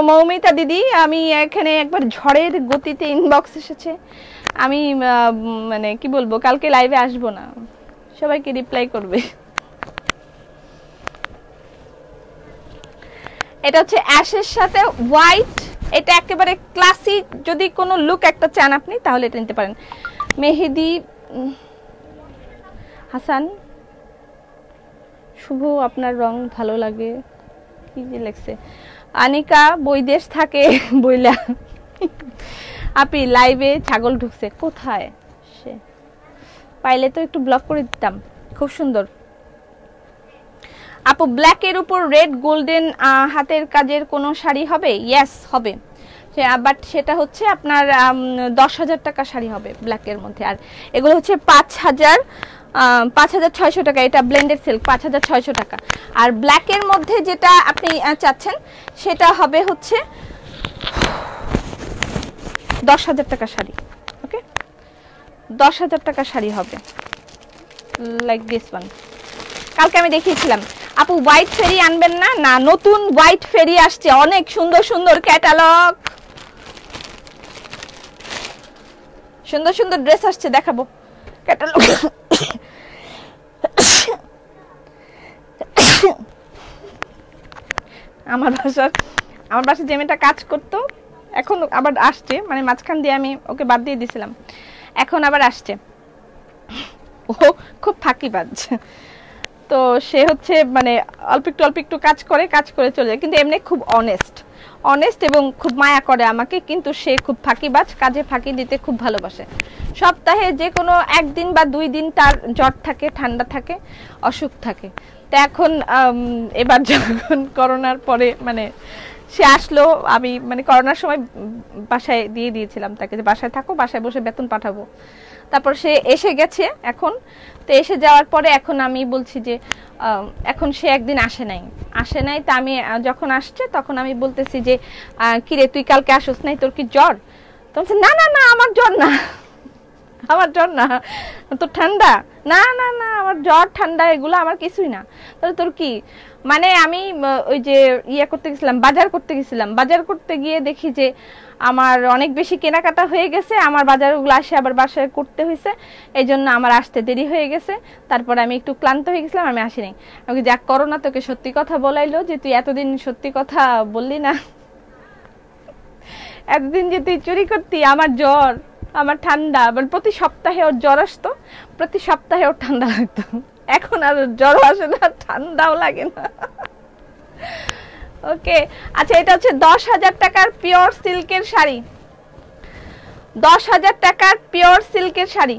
মৌমিতা দিদি, আমি এখানে একবার ঝড়ের গতিতে ইনবক্স এসেছে, আমি মানে কি বলবো, কালকে লাইভে আসবো না, সবাইকে রিপ্লাই করবে। এটা হচ্ছে অ্যাশের সাথে হোয়াইট, এটা একেবারে ক্লাসিক। যদি কোনো লুক একটা চান আপনি তাহলে এটা নিতে পারেন। মেহেদি হাসান শুভ, আপনার রং ভালো লাগে, কি যে লেখছে। আনিকা বৈদেশ থাকে বইলা। আপনি লাইভে ছাগল ঢুকছে কোথায়? সে পাইলে তো একটু ব্লক করে দিতাম। খুব সুন্দর আপু, ব্ল্যাকের উপর রেড গোল্ডেন হাতের কাজের কোনো শাড়ি হবে? ইয়েস হবে, বাট সেটা হচ্ছে আপনার 10,000 টাকা শাড়ি হবে ব্ল্যাকের মধ্যে। আর এগুলো হচ্ছে 5600 টাকা। এটা ব্লেন্ডেড সিল্ক 5600 টাকা। আর ব্ল্যাকের মধ্যে যেটা আপনি চাচ্ছেন সেটা হবে হচ্ছে 10,000 টাকা শাড়ি। ওকে, 10,000 টাকা শাড়ি হবে, লাইক দিস ওয়ান। কালকে আমি দেখিয়েছিলাম। আপু হোয়াইট ফেরি আনবেন না? না, নতুন হোয়াইট ফেরি আসছে, অনেক সুন্দর সুন্দর ক্যাটালগ, সুন্দর সুন্দর ড্রেস আসছে, দেখাবো ক্যাটালগ। আমার বাসায় যে মেয়েটা কাজ করতো এখন আবার আসছে, মানে মাঝখান দিয়ে আমি ওকে বাদ দিয়ে দিয়েছিলাম, এখন আবার আসছে। ও খুব ফাঁকিবাজ, তো সে হচ্ছে মানে অল্প একটু কাজ করে চলে যায়, কিন্তু এমনি খুব অনেস্ট এবং খুব মায়া করে আমাকে, কিন্তু সে খুব ফাঁকিবাজ, কাজে ফাঁকি দিতে খুব ভালোবাসে। সপ্তাহে যে কোনো 1 দিন বা 2 দিন তার জ্বর থাকে, ঠান্ডা থাকে, অসুখ থাকে। তো এখন এবার যখন করোনার পরে মানে সে আসলো, আমি মানে করোনার সময় বাসায় দিয়ে দিয়েছিলাম তাকে, যে বাসায় থাকো, বাসায় বসে বেতন পাঠাবো। তারপর সে এসে গেছে এখন, তো এসে যাওয়ার পরে এখন আমি বলছি যে এখন সে একদিন আসে নাই, তা আমি যখন আসছে তখন আমি বলতেছি যে কিরে তুই কালকে আসোস নাই, তোর কি জ্বর? তো বলছে না আমার জ্বর না, তোর ঠান্ডা? না আমার জ্বর ঠান্ডা এগুলো আমার কিছুই না। তাহলে তোর কি? মানে আমি ওই যে বাজার করতে গিয়ে দেখি যে আমার অনেক বেশি কেনাকাটা হয়ে গেছে, আমার বাজারগুলো আসে আবার বাসায় করতে হয়েছে, এই জন্য আমার আসতে দেরি হয়ে গেছে। তারপর আমি একটু ক্লান্ত হয়ে গেছিলাম, আমি আসি নাই। আমাকে যাক করোনা তোকে সত্যি কথা বলাইলো, যে তুই এতদিন সত্যি কথা বললি না, এতদিন যে তুই চুরি করতি। আমার জ্বর, আমার ঠান্ডা, মানে প্রতি সপ্তাহে ওর জ্বর আসতো, প্রতি সপ্তাহে ওর ঠান্ডা লাগতো। এখন আর জ্বর আসে না, ঠান্ডাও লাগে না। ওকে, আচ্ছা এটা হচ্ছে 10,000 টাকার পিওর সিল্কের শাড়ি, 10,000 টাকার পিওর সিল্কের শাড়ি,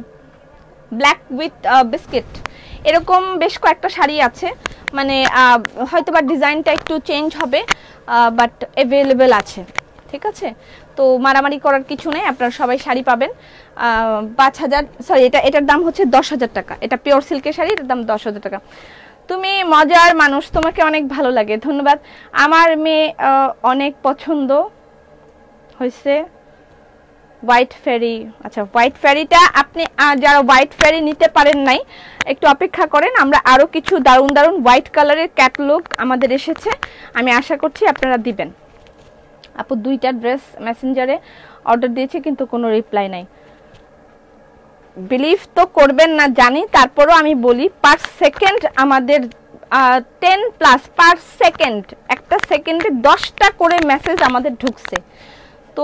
ব্ল্যাক উইথ বিস্কিট। এরকম বেশ কয়েকটা শাড়ি আছে, মানে হয়তোবা ডিজাইনটা একটু চেঞ্জ হবে, বাট অ্যাভেলেবেল আছে, ঠিক আছে। তো মারামারি করার কিছু নেই, আপনারা সবাই শাড়ি পাবেন। 5,000, সরি, এটার দাম হচ্ছে 10,000 টাকা। এটা পিওর সিল্কের শাড়ি, এটার দাম 10,000 টাকা। তুমি মজার মানুষ, তোমাকে অনেক ভালো লাগে, ধন্যবাদ। আমার মেয়ে অনেক পছন্দ হয়েছে হোয়াইট ফেরি। আচ্ছা, হোয়াইট ফেরিটা আপনি যারা হোয়াইট ফেরি নিতে পারেন নাই, একটু অপেক্ষা করেন, আমরা আরও কিছু দারুণ দারুণ হোয়াইট কালারের ক্যাটালগ আমাদের এসেছে, আমি আশা করছি আপনারা দিবেন। আপু 2টা ড্রেস মেসেঞ্জারে অর্ডার দিয়েছি কিন্তু কোনো রিপ্লাই নাই। বিলিভ তো করবেন না জানি, তারপরও আমি বলি, পার সেকেন্ড আমাদের 10+ পার সেকেন্ড, একটা সেকেন্ডে 10টা করে মেসেজ আমাদের ঢুকছে। তো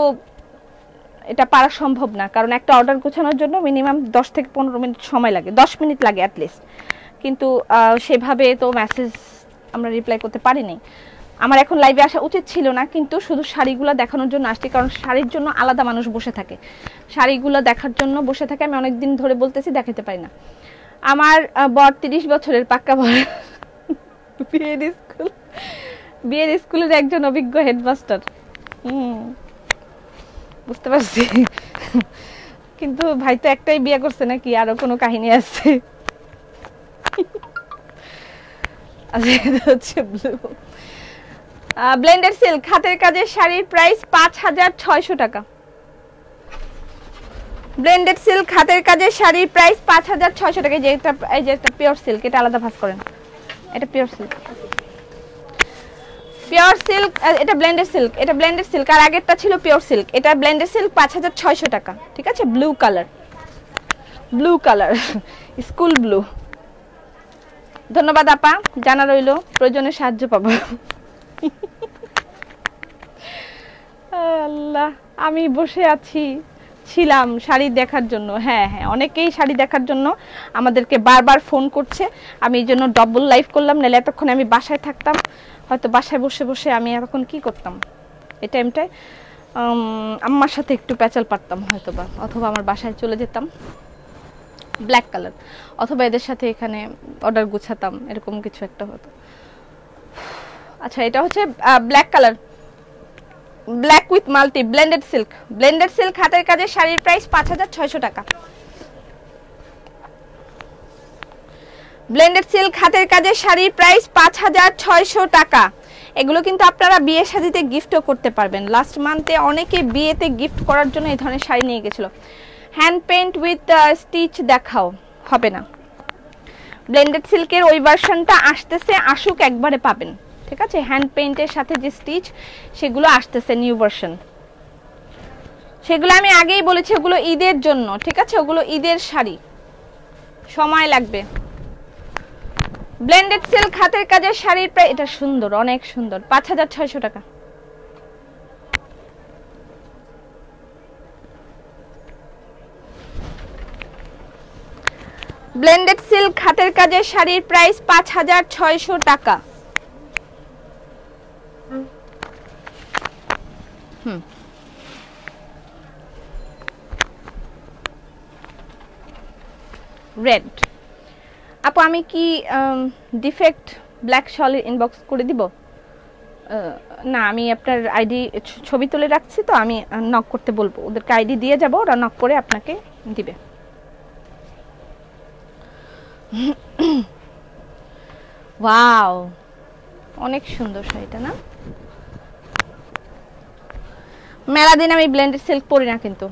এটা পারা সম্ভব না, কারণ একটা অর্ডার গোছানোর জন্য মিনিমাম 10 থেকে 15 মিনিট সময় লাগে, 10 মিনিট লাগে অ্যাটলিস্ট। কিন্তু সেভাবে তো মেসেজ আমরা রিপ্লাই করতে পারিনি। আমার এখন লাইভে আসা উচিত ছিল না, কিন্তু শুধু শাড়িগুলো দেখানোর জন্য আসছি, কারণ শাড়ির জন্য আলাদা মানুষ বসে থাকে, শাড়িগুলো দেখার জন্য বসে থাকে। আমি অনেক দিন ধরে বলতেছি, দেখাতে পারি না। আমার বর 30 বছরের পাক্কা বর, বিয়ের স্কুলের একজন অভিজ্ঞ হেডমাস্টার। বুঝতে পারছি, কিন্তু ভাই তো একটাই বিয়ে করছে নাকি আরো কোনো কাহিনী আছে? আচ্ছা, এটা হচ্ছে ব্লু ব্লেন্ডেড সিল্ক হাতের কাজের শাড়ির প্রাইস 5,600 টাকা। ব্লেন্ডেড সিল্ক হাতের কাজের শাড়ির প্রাইস 5,600 টাকা। এই যে একটা পিওর সিল্ক, এটা আলাদা ভাঁজ করেন, এটা পিওর সিল্ক, পিওর সিল্ক। এটা ব্লেন্ডেড সিল্ক, এটা ব্লেন্ডেড সিল্ক, আর আগেরটা ছিল পিওর সিল্ক। এটা ব্লেন্ডেড সিল্ক 5,600 টাকা, ঠিক আছে। Blue colour, blue colour, school blue. ধন্যবাদ আপা, জানা রইলো, প্রয়োজনে সাহায্য পাবো। আল্লাহ, আমি বসে ছিলাম শাড়ি দেখার জন্য। হ্যাঁ হ্যাঁ, অনেকেই শাড়ি দেখার জন্য আমাদেরকে বারবার ফোন করছে, আমি এই জন্য ডবল লাইভ করলাম, নাহলে এতক্ষণে আমি বাসায় থাকতাম, হয়তো বাসায় বসে বসে আমি এখন কি করতাম, এই টাইমটায় আম্মার সাথে একটু প্যাচাল পারতাম হয়তোবা, অথবা আমার বাসায় চলে যেতাম ব্ল্যাক কালার, অথবা এদের সাথে এখানে অর্ডার গুছাতাম, এরকম কিছু একটা হতো। আচ্ছা, এটা হচ্ছে black colour, black with multi, blended silk. Blended silk হাতের কাজের শাড়ির প্রাইস 5,600 টাকা। ব্লেন্ডেড সিল্ক হাতের কাজের শাড়ির প্রাইস 5,600 টাকা। এগুলো কিন্তু আপনারা বিয়ে শাদিতে গিফটও করতে পারবেন। লাস্ট মান্থে অনেকে বিয়েতে গিফট করার জন্য এই ধরনের শাড়ি নিয়ে গেছিল। হ্যান্ড পেইন্ট উইথ স্টিচ দেখাও, হবে না। ব্লেন্ডেড সিল্কের ওই ভার্সনটা আসতেছে, আসুক একবারে পাবেন, ঠিক আছে। হ্যান্ড পেইন্টের সাথে যে স্টিচ, সেগুলো আসতেছে নিউ ভার্সন। সেগুলো আমি আগেই বলেছি, ওগুলো ঈদের জন্য, ঠিক আছে। ওগুলো ঈদের শাড়ি, সময় লাগবে। ব্লেন্ডেড সিল্ক হাতের কাজের শাড়ির প্রায়, এটা সুন্দর, অনেক সুন্দর, 5,600 টাকা। ব্লেন্ডেড সিল্ক হাতের কাজের শাড়ির প্রাইস 5,600 টাকা। রেড। আপু আমি কি ডিফেক্ট ব্ল্যাক শল ইনবক্স করে দিব? না, আমি আপনার আইডি ছবি তুলে রাখছি, তো আমি নক করতে বলবো, ওদেরকে আইডি দিয়ে যাব, ওরা নক করে আপনাকে দিবে। ওয়াও, অনেক সুন্দর শাড়িটা না? মেলা দিন আমি ব্লেন্ডেড সিল্ক পরি না কিন্তু।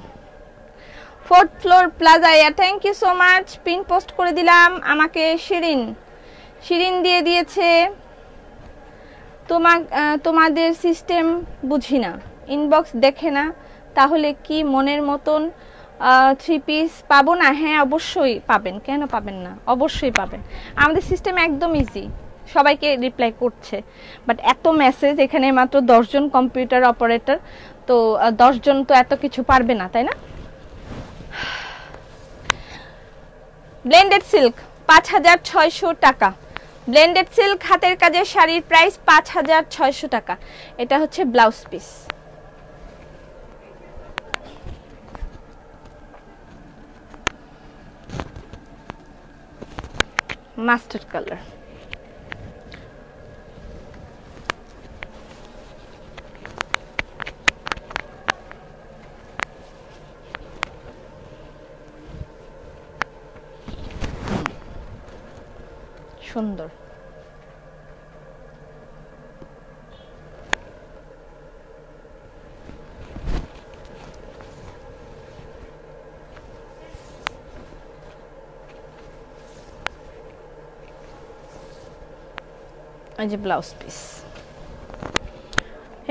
4th floor plaza, thank you so much. Pin post করে দিলাম, আমাকে শিরিন দিয়ে দিয়েছে। তোমাদের সিস্টেম বুঝি না, ইনবক্স দেখে না, তাহলে কি মনের মতন 3 পিস পাবো না? হ্যাঁ অবশ্যই পাবেন, কেন পাবেন না, অবশ্যই পাবেন। আমাদের সিস্টেম একদম ইজি, সবাইকে রিপ্লাই করছে, বাট এত মেসেজ, এখানে মাত্র 10 জন কম্পিউটার অপারেটর, তো 10 জন তো এত কিছু পারবে না, তাই না? ব্লেন্ডেড সিল্ক 5,600 টাকা। ব্লেন্ডেড সিল্ক হাতের কাজের শাড়ির প্রাইস 5,600 টাকা। এটা হচ্ছে ব্লাউজ পিস। Mustard colour. সুন্দর। এই যে ব্লাউজ পিস।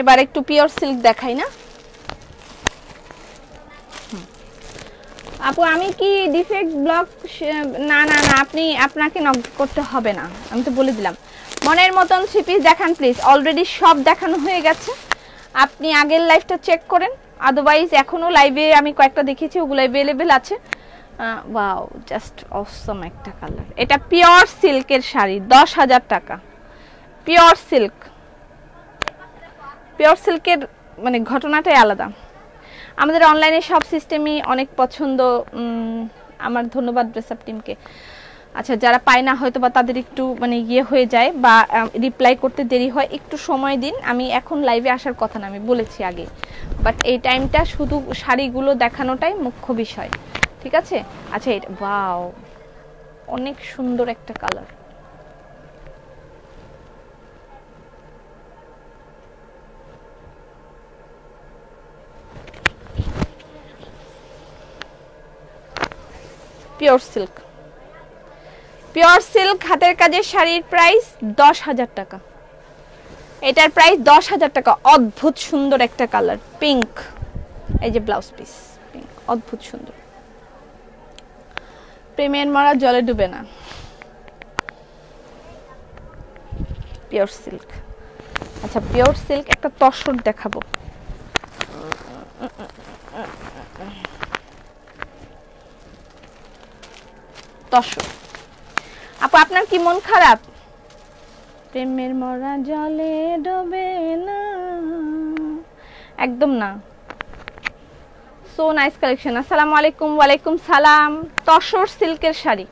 এবার একটু পিওর সিল্ক দেখাই না আপু? আমি কি ডিফেক্ট ব্লক? না না না, আপনাকে নক করতে হবে না, আমি তো বলে দিলাম। মনের মতন থ্রি পিস দেখান প্লিজ। অলরেডি সব দেখানো হয়ে গেছে, আপনি আগের লাইভটা চেক করেন। আদারওয়াইজ এখনো লাইভে আমি কয়েকটা দেখেছি, ওগুলো अवेलेबल আছে। ওয়াও, জাস্ট অসম একটা কালার। এটা পিওর সিল্কের শাড়ি, 10,000 টাকা। পিওর সিল্ক, পিওর সিল্কের মানে ঘটনাটাই আলাদা। আমাদের অনলাইনে সব সিস্টেমই অনেক পছন্দ। আমার ধন্যবাদ ড্রেসআপ টিমকে। আচ্ছা, যারা পায় না হয়তো বা তাদের একটু মানে ইয়ে হয়ে যায় বা রিপ্লাই করতে দেরি হয়, একটু সময় দিন। আমি এখন লাইভে আসার কথা না, আমি বলেছি আগে, বাট এই টাইমটা শুধু শাড়িগুলো দেখানোটাই মুখ্য বিষয়, ঠিক আছে? আচ্ছা, এটা ওয়াও, অনেক সুন্দর একটা colour. Pure silk, pure silk হাতের কাজের শাড়ির প্রাইস 10,000 টাকা। এটার প্রাইস 10,000 টাকা। অদ্ভুত সুন্দর একটা কালার, পিঙ্ক। এই যে ব্লাউজ পিস, পিঙ্ক, অদ্ভুত সুন্দর। প্রেমের মরা জলে ডুবে না, পিওর সিল্ক। আচ্ছা, পিওর সিল্ক একটা তসর দেখাবো। তসর। আপু আপনার কি মন খারাপ? প্রেমের মরা জলে ডুবে না, একদম না। So nice collection. আসসালামু আলাইকুম। ওয়ালাইকুম সালাম। তসর সিল্কের sari,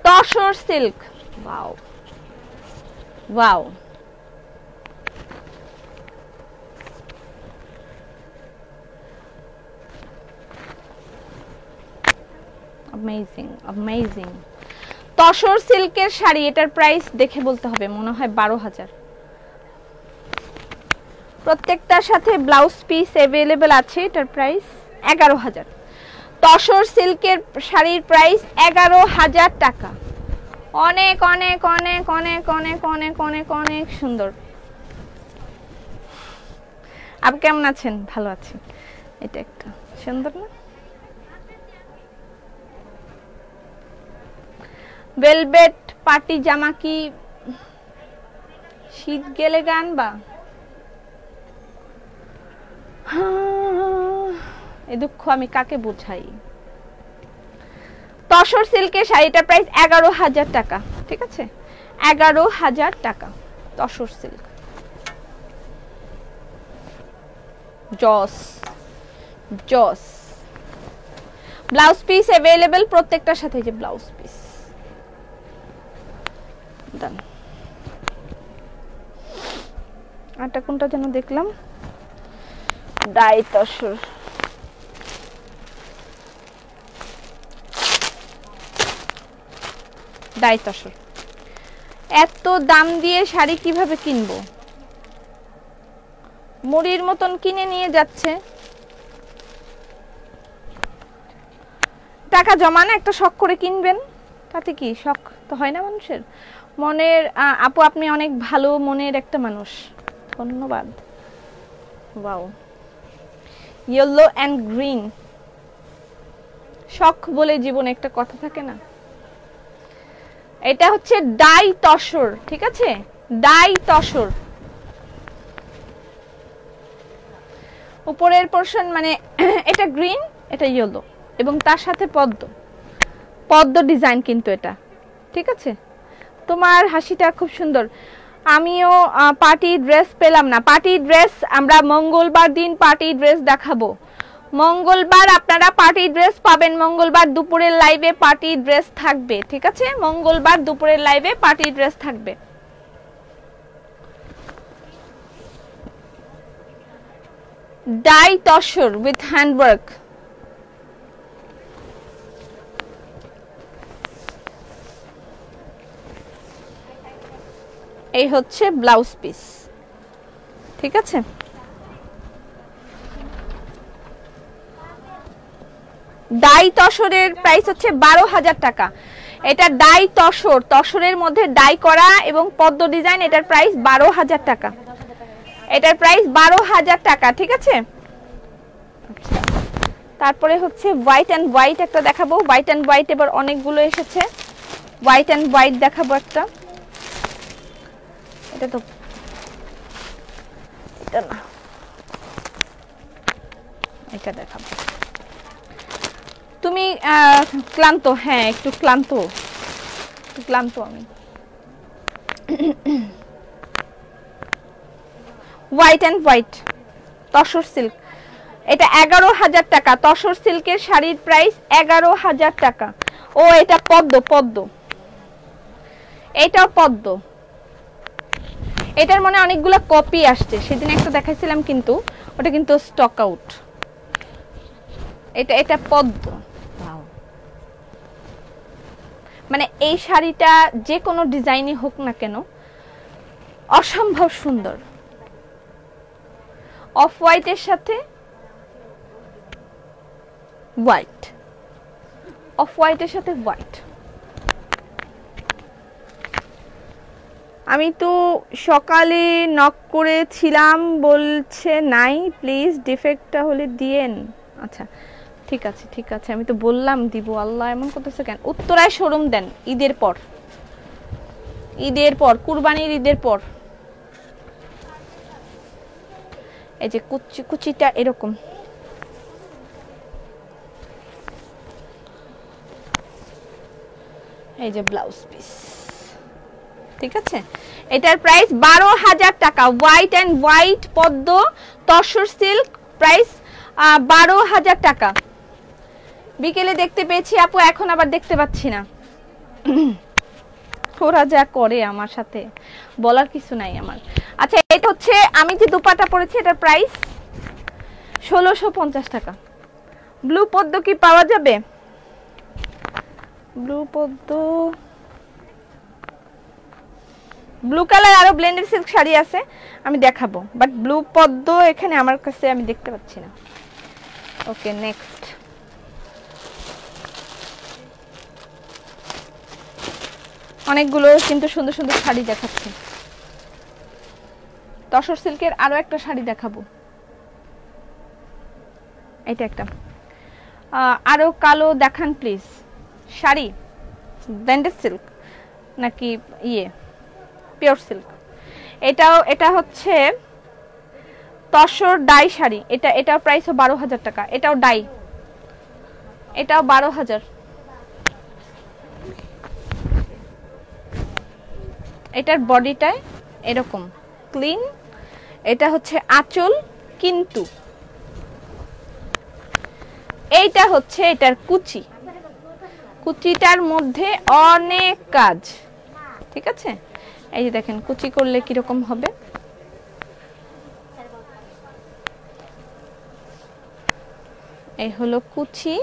tussar silk. Wow wow, amazing amazing. Tussar সিল্কের শাড়ি, এটার প্রাইস দেখে বলতে হবে, মনে হয় 12,000। প্রত্যেকটার সাথে ব্লাউজ পিস अवेलेबल আছে। এটার প্রাইস 11,000। তসর সিল্কের শাড়ির প্রাইস 11,000 টাকা। অনেক অনেক অনেক অনেক অনেক অনেক অনেক অনেক সুন্দর। আপনি কেমন আছেন? ভালো আছি। এটা একটা সুন্দর না? ভেলভেট পার্টি জামা কি শীত গেলে গান বা? এই দুঃখ আমি কাকে বোঝাই? তসর সিল্কের শাড়িটার প্রাইস 11,000 টাকা, ঠিক আছে? 11,000 টাকা তসর সিল্ক। জস জস। ব্লাউজ পিস अवेलेबल প্রত্যেকটার সাথে। যে ব্লাউজ পিস ডান। আরটা কোনটা যেন দেখলাম, ডাই তসর। ডাই তসর। এত দাম দিয়ে শাড়ি কিভাবে কিনবো? মুড়ির মতন কিনে নিয়ে যাচ্ছে। টাকা জমানো, একটা শখ করে কিনবেন, তাতে কি? শখ তো হয় না মানুষের মনের। আপু আপনি অনেক ভালো মনের একটা মানুষ, ধন্যবাদ। Wow, yellow and green. শখ বলে জীবনে একটা কথা থাকে না? এটা হচ্ছে ডাই তসর, ঠিক আছে? ডাই তসর। উপরের পোরশন মানে এটা গ্রিন, এটা ইয়েলো, এবং তার সাথে পদ্ম, পদ্ম ডিজাইন কিন্তু এটা, ঠিক আছে? তোমার হাসিটা খুব সুন্দর। আমিও পার্টি ড্রেস পেলাম না। পার্টি ড্রেস আমরা মঙ্গলবার দিন পার্টি ড্রেস দেখাবো। মঙ্গলবার আপনারা পার্টি ড্রেস পাবেন, মঙ্গলবার দুপুরের লাইভে পার্টি ড্রেস থাকবে, ঠিক আছে? মঙ্গলবার দুপুরের লাইভে পার্টি ড্রেস থাকবে। ডাই তসর উইথ হ্যান্ডওয়ার্ক, এই হচ্ছে ব্লাউজ পিস, ঠিক আছে? ডাই তসরের প্রাইস হচ্ছে 12,000 টাকা। এটা ডাই তসর, তসরের মধ্যে ডাই করা এবং পদ্ম ডিজাইন, এটার প্রাইস 12,000 টাকা। এটার প্রাইস 12,000 টাকা, ঠিক আছে? তারপরে হচ্ছে হোয়াইট অ্যান্ড হোয়াইট একটা দেখাবো। হোয়াইট অ্যান্ড হোয়াইট এবার অনেকগুলো এসেছে, হোয়াইট অ্যান্ড হোয়াইট দেখাবো একটা। এটা তো এটা না, এটা দেখাবো। তুমি ক্লান্ত? হ্যাঁ একটু ক্লান্ত, আমি। White and white tussar silk, এটা 11,000 টাকা। তসর সিল্কের শাড়ির প্রাইস 11,000 টাকা। ও এটা পদ্ম, এটাও পদ্ম। এটার মনে অনেকগুলো কপি আসছে, সেদিন একটা দেখাইছিলাম কিন্তু ওটা কিন্তু স্টক আউট। এটা পদ্ম, মানে এই শাড়িটা যে কোনো ডিজাইনই হোক না কেন অসম্ভব সুন্দর। অফ হোয়াইটের সাথে হোয়াইট, অফ হোয়াইটের সাথে হোয়াইট। আমি তো সকালে নক করেছিলাম, বলছে নাই, প্লিজ ডিফেক্টটা হলে দিয়েন। আচ্ছা ঠিক আছে, আমি তো বললাম দিব। আল্লাহ এমন করতেছে কেন? উত্তরায় শোরুম দেন ঈদের পর, কুরবানির ঈদের পর। এই যে কুচিটা এরকম, এই যে ব্লাউজ পিস, ঠিক আছে? এটার প্রাইস 12,000 টাকা। হোয়াইট অ্যান্ড হোয়াইট পদ্ম তসর সিল্ক, প্রাইস 12,000 টাকা। বিকেলে দেখতে পেয়েছি আপু, এখন আবার দেখতে পাচ্ছি না। ওরা যা করে আমার সাথে বলার কিছু নাই আমার। আচ্ছা এটা হচ্ছে আমি যে দুপাটা পরেছি, এটার প্রাইস 1650 টাকা। ব্লু পদ্ম কি পাওয়া যাবে? ব্লু পদ্ম, ব্লু কালার আরো ব্লেন্ডেড সিল্ক শাড়ি আছে, আমি দেখাবো, বাট ব্লু পদ্ম এখানে আমার কাছে আমি দেখতে পাচ্ছি না। Okay next. অনেকগুলো কিন্তু সুন্দর সুন্দর শাড়ি দেখাচ্ছি। তসর সিল্কের আরো একটা শাড়ি দেখাবো, এটা একটা। আরো কালো দেখান প্লিজ। শাড়ি ব্লেন্ডেড সিল্ক নাকি পিওর সিল্ক? এটা হচ্ছে তসর ডাই শাড়ি, এটার প্রাইসও 12,000 টাকা। এটাও ডাই, এটাও 12,000। এটার বডিটায় এরকম ক্লিন, এটা হচ্ছে আঁচল, কিন্তু এইটা হচ্ছে এটার কুচিটার মধ্যে অনেক কাজ, ঠিক আছে? এই যে দেখেন কুচি করলে কিরকম হবে। এই হলো কুচি,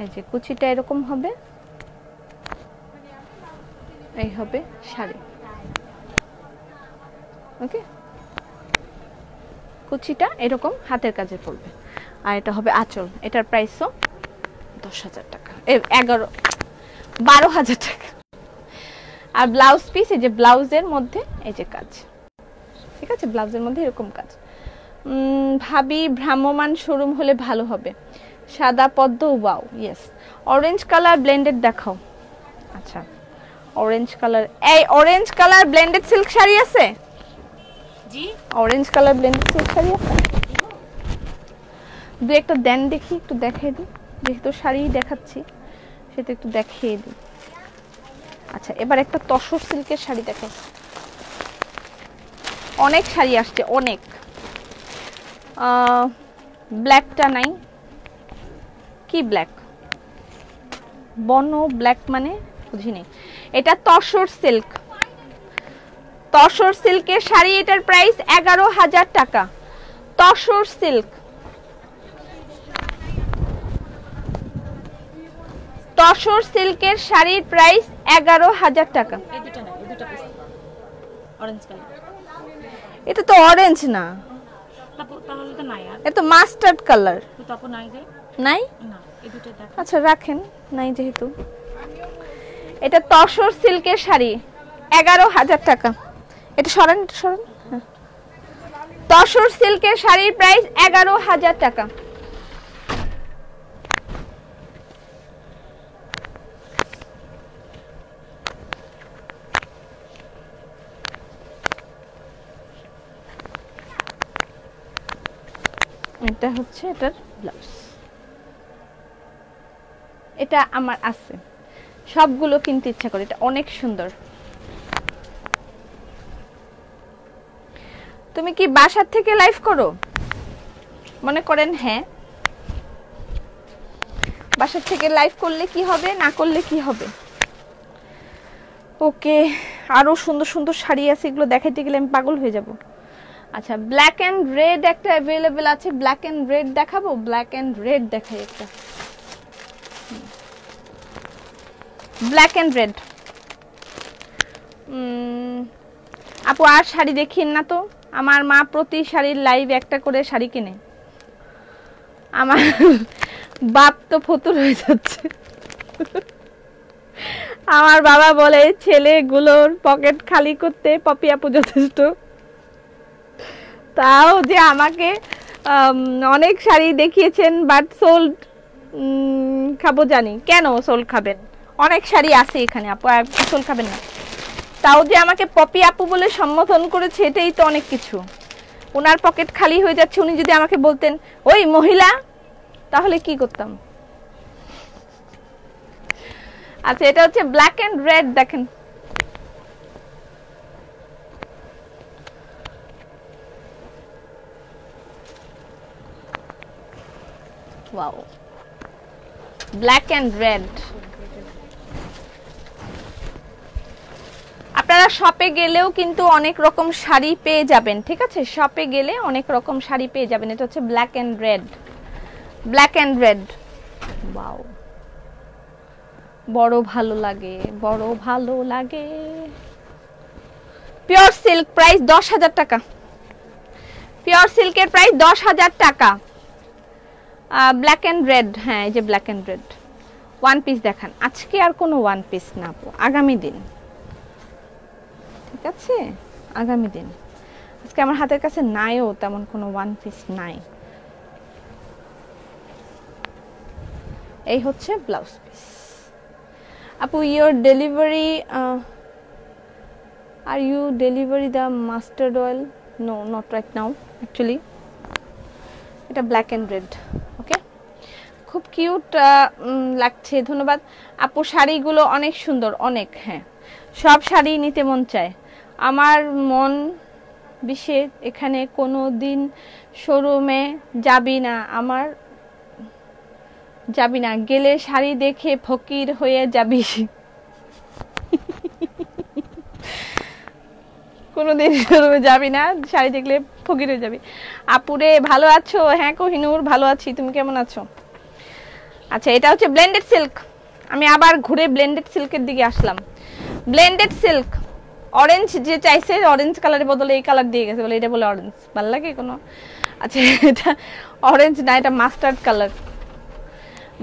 এই যে কুচিটা এরকম হবে, এই হবে শাড়ি। ওকে, কুচিটা এরকম হাতের কাজে পড়বে, আর এটা হবে আঁচল। এটার প্রাইসও 10,000 টাকা, 12,000 টাকা। আর ব্লাউজ পিস, এই যে ব্লাউজের মধ্যে এই যে কাজ, ঠিক আছে? ব্লাউজের মধ্যে এরকম কাজ। ভাবি ভ্রাম্যমান শোরুম হলে ভালো হবে। সাদা পদ্ম, wow, yes. Orange colour blended দেখাও। আচ্ছা অরেঞ্জ কালার, এই orange colour blended silk sari আছে? জি, orange colour blended silk sari আছে? দু একটা দেন দেখি, একটু দেখাই দিই। যেহেতু শাড়ি দেখাচ্ছি সেটা একটু দেখিয়ে দিই। আচ্ছা, এবার একটা তসর সিল্কের শাড়ি দেখো। অনেক শাড়ি আসছে, অনেক। ব্ল্যাকটা নাই, কি ব্ল্যাক? বনো ব্ল্যাক মানে বুঝিনি। এটা তসর সিল্ক, তসর সিল্কের শাড়ি। এটার প্রাইস 11,000 টাকা। তসর সিল্ক, তসর সিল্কের শাড়ির প্রাইস 11,000 টাকা। এটা তো অরেঞ্জ না, এটা তো মাস্টার্ড কালার। নাই? আচ্ছা রাখেন, নাই যেহেতু। এটা তসর সিল্কের শাড়ি, 11,000 টাকা। এটা সরান, এটা সরান। তসর সিল্কের শাড়ির প্রাইস 11,000 টাকা। এটা হচ্ছে এটার ব্লাউজ। এটা আমার আছে, সবগুলো কিনতে ইচ্ছা করে, এটা অনেক সুন্দর। তুমি কি বাসার থেকে লাইভ করো? মনে করেন হ্যাঁ, বাসার থেকে লাইভ করলে কি হবে, না করলে কি হবে? ওকে, আরো সুন্দর সুন্দর শাড়ি আছে, এগুলো দেখাইতে গেলে আমি পাগল হয়ে যাব। আচ্ছা, ব্ল্যাক এন্ড রেড একটা अवेलेबल আছে, ব্ল্যাক এন্ড রেড দেখাবো। ব্ল্যাক এন্ড রেড দেখাই একটা, ব্ল্যাক এন্ড রেড। আপু আর শাড়ি দেখিন না তো। আমার মা প্রতি শাড়ির লাইভ একটা করে শাড়ি কিনে, আমার বাপ তো ফতুর হয়ে যাচ্ছে। আমার বাবা বলে ছেলেগুলোর পকেট খালি করতে পপি আপু যথেষ্ট। তাও যে আমাকে অনেক শাড়ি দেখিয়েছেন, বাট সোল্ড খাবো জানি। কেন সোল্ড খাবেন? অনেক শাড়ি আছে এখানে আপু, সোল্ড খাবেন না? তাও যে আমাকে পপি আপু বলে সম্বোধন করেছে, এটাই তো অনেক কিছু। ওনার পকেট খালি হয়ে যাচ্ছে, উনি যদি আমাকে বলতেন ওই মহিলা, তাহলে কি করতাম? আচ্ছা, এটা হচ্ছে ব্ল্যাক এন্ড রেড, দেখেন। Wow, black and red. আপনারা শপে গেলেও কিন্তু অনেক রকম শাড়ি পেয়ে যাবেন, ঠিক আছে? শপে গেলে অনেক রকম শাড়ি পেয়ে যাবেন। এটা হচ্ছে black and red, black and red. Wow, বড় ভালো লাগে, বড় ভালো লাগে। পিওর সিল্ক, প্রাইস 10,000 টাকা। পিওর সিল্কের প্রাইস 10,000 টাকা। ব্ল্যাক এন্ড রেড, হ্যাঁ এই যে black and red. One piece দেখান। আজকে আর কোনো ওয়ান পিস না আপু, আগামী দিন, ঠিক আছে? আগামী দিন। আজকে আমার হাতের কাছে নাইও তেমন কোনো ওয়ান পিস নাই। এই হচ্ছে ব্লাউজ পিস। আপু your delivery, are you delivery the mustard oil? No, not right now actually. এটা ব্ল্যাক এন্ড রেড। ওকে, খুব কিউট লাগছে, ধন্যবাদ আপু। শাড়িগুলো অনেক সুন্দর, অনেক। হ্যাঁ, সব শাড়ি নিতে মন চায় আমার। মন বিষে এখানে কোনো দিন শোরুমে যাবি না আমার, যাবি না, গেলে শাড়ি দেখে ফকির হয়ে যাবি। কোনোদিন শোরুমে যাবি না, শাড়ি দেখলে ফকির হয়ে যাবি। আপুরে ভালো আছো? হ্যাঁ কোহিনুর, ভালো আছি, তুমি কেমন আছো? আচ্ছা, এটা হচ্ছে ব্লেন্ডেড সিল্ক। আমি আবার ঘুরে ব্লেন্ডেড সিল্কের দিকে আসলাম। ব্লেন্ডেড সিল্ক, অরেঞ্জ যে চাইছে, অরেঞ্জ কালারের বদলে এই কালার দিয়ে গেছে, বলে এটা বলে অরেঞ্জ। ভালো লাগে কোনো? আচ্ছা, এটা অরেঞ্জ না, এটা মাস্টার্ড কালার।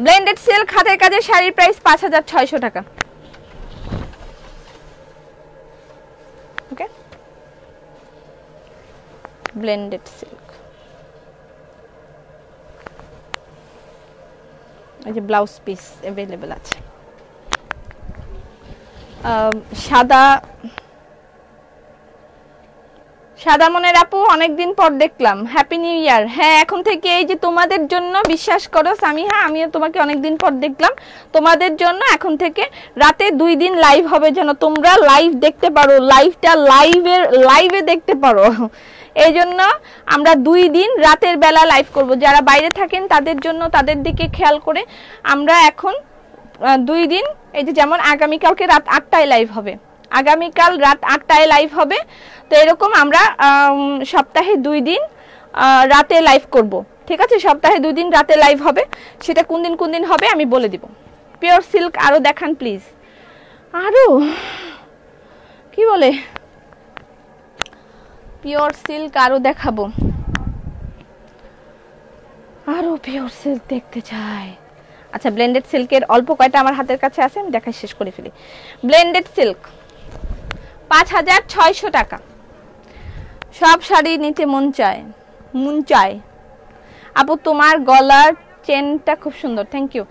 ব্লেন্ডেড সিল্ক হাতের কাজের শাড়ির প্রাইস 5,600 টাকা। ওকে, ব্লেন্ডেড সিল্ক। এই যে ব্লাউজ পিস अवेलेबल আছে। সাদা সাদা মনের আপু অনেকদিন পর দেখলাম, হ্যাপি নিউ ইয়ার। হ্যাঁ এখন থেকে এই যে তোমাদের জন্য, বিশ্বাস করো সামিহা, আমিও তোমাকে অনেকদিন পর দেখলাম, তোমাদের জন্য এখন থেকে রাতে 2 দিন লাইভ হবে, যেন তোমরা লাইভ দেখতে পারো, লাইভটা লাইভে দেখতে পারো। এই জন্য আমরা 2 দিন রাতের বেলা লাইভ করব। যারা বাইরে থাকেন তাদের জন্য, তাদের দিকে খেয়াল করে আমরা এখন 2 দিন, এই যে যেমন আগামীকালকে রাত 8টায় লাইভ হবে, আগামীকাল রাত 8টায় লাইভ হবে। তো এরকম আমরা সপ্তাহে 2 দিন রাতে লাইভ করব, ঠিক আছে? সপ্তাহে 2 দিন রাতে লাইভ হবে। সেটা কোন দিন হবে আমি বলে দিব। পিওর সিল্ক আরো দেখান প্লিজ। আরো কি বলে, পিওর সিল্ক আরো দেখাবো, আরো পিওর সিল্ক দেখতে চাই। আচ্ছা, ব্লেন্ডেড সিল্কের অল্প কয়টা আমার হাতের কাছে আছে, আমি দেখাই শেষ করে ফেলি। ব্লেন্ডেড সিল্ক 5600 টাকা। সব শাড়ি নিতে মন চায়। আপু তোমার গলার চেনটা খুব সুন্দর, থ্যাংক ইউ।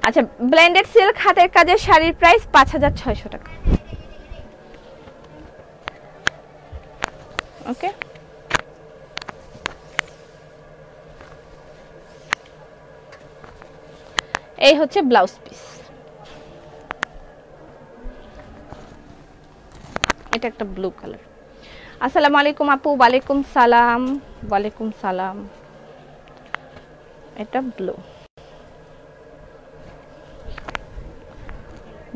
আচ্ছা, ব্লেন্ডেড সিল্ক হাতের কাজের শাড়ির প্রাইস 5600 টাকা। ওকে, এই হচ্ছে ব্লাউজ পিস। এটা একটা ব্লু কালার। আসসালামু আলাইকুম আপু। ওয়ালাইকুম সালাম। ওয়ালাইকুম সালাম। এটা blue,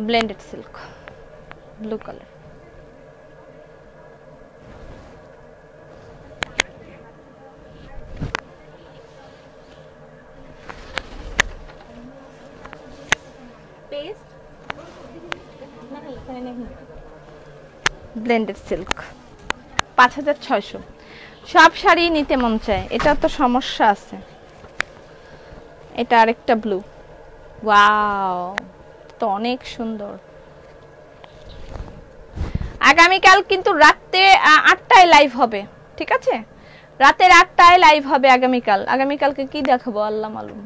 blended silk, blue colour. Blended silk 5600। সব শাড়ি নিতে মন চায়, এটা তো সমস্যা আছে। এটা আরেকটা ব্লু, ওয়াও, তো অনেক সুন্দর। আগামীকাল কিন্তু রাতে 8টায় লাইভ হবে, ঠিক আছে? রাতের 8টায় লাইভ হবে আগামীকাল। আগামীকালকে কি দেখাবো আল্লাহ মালুম।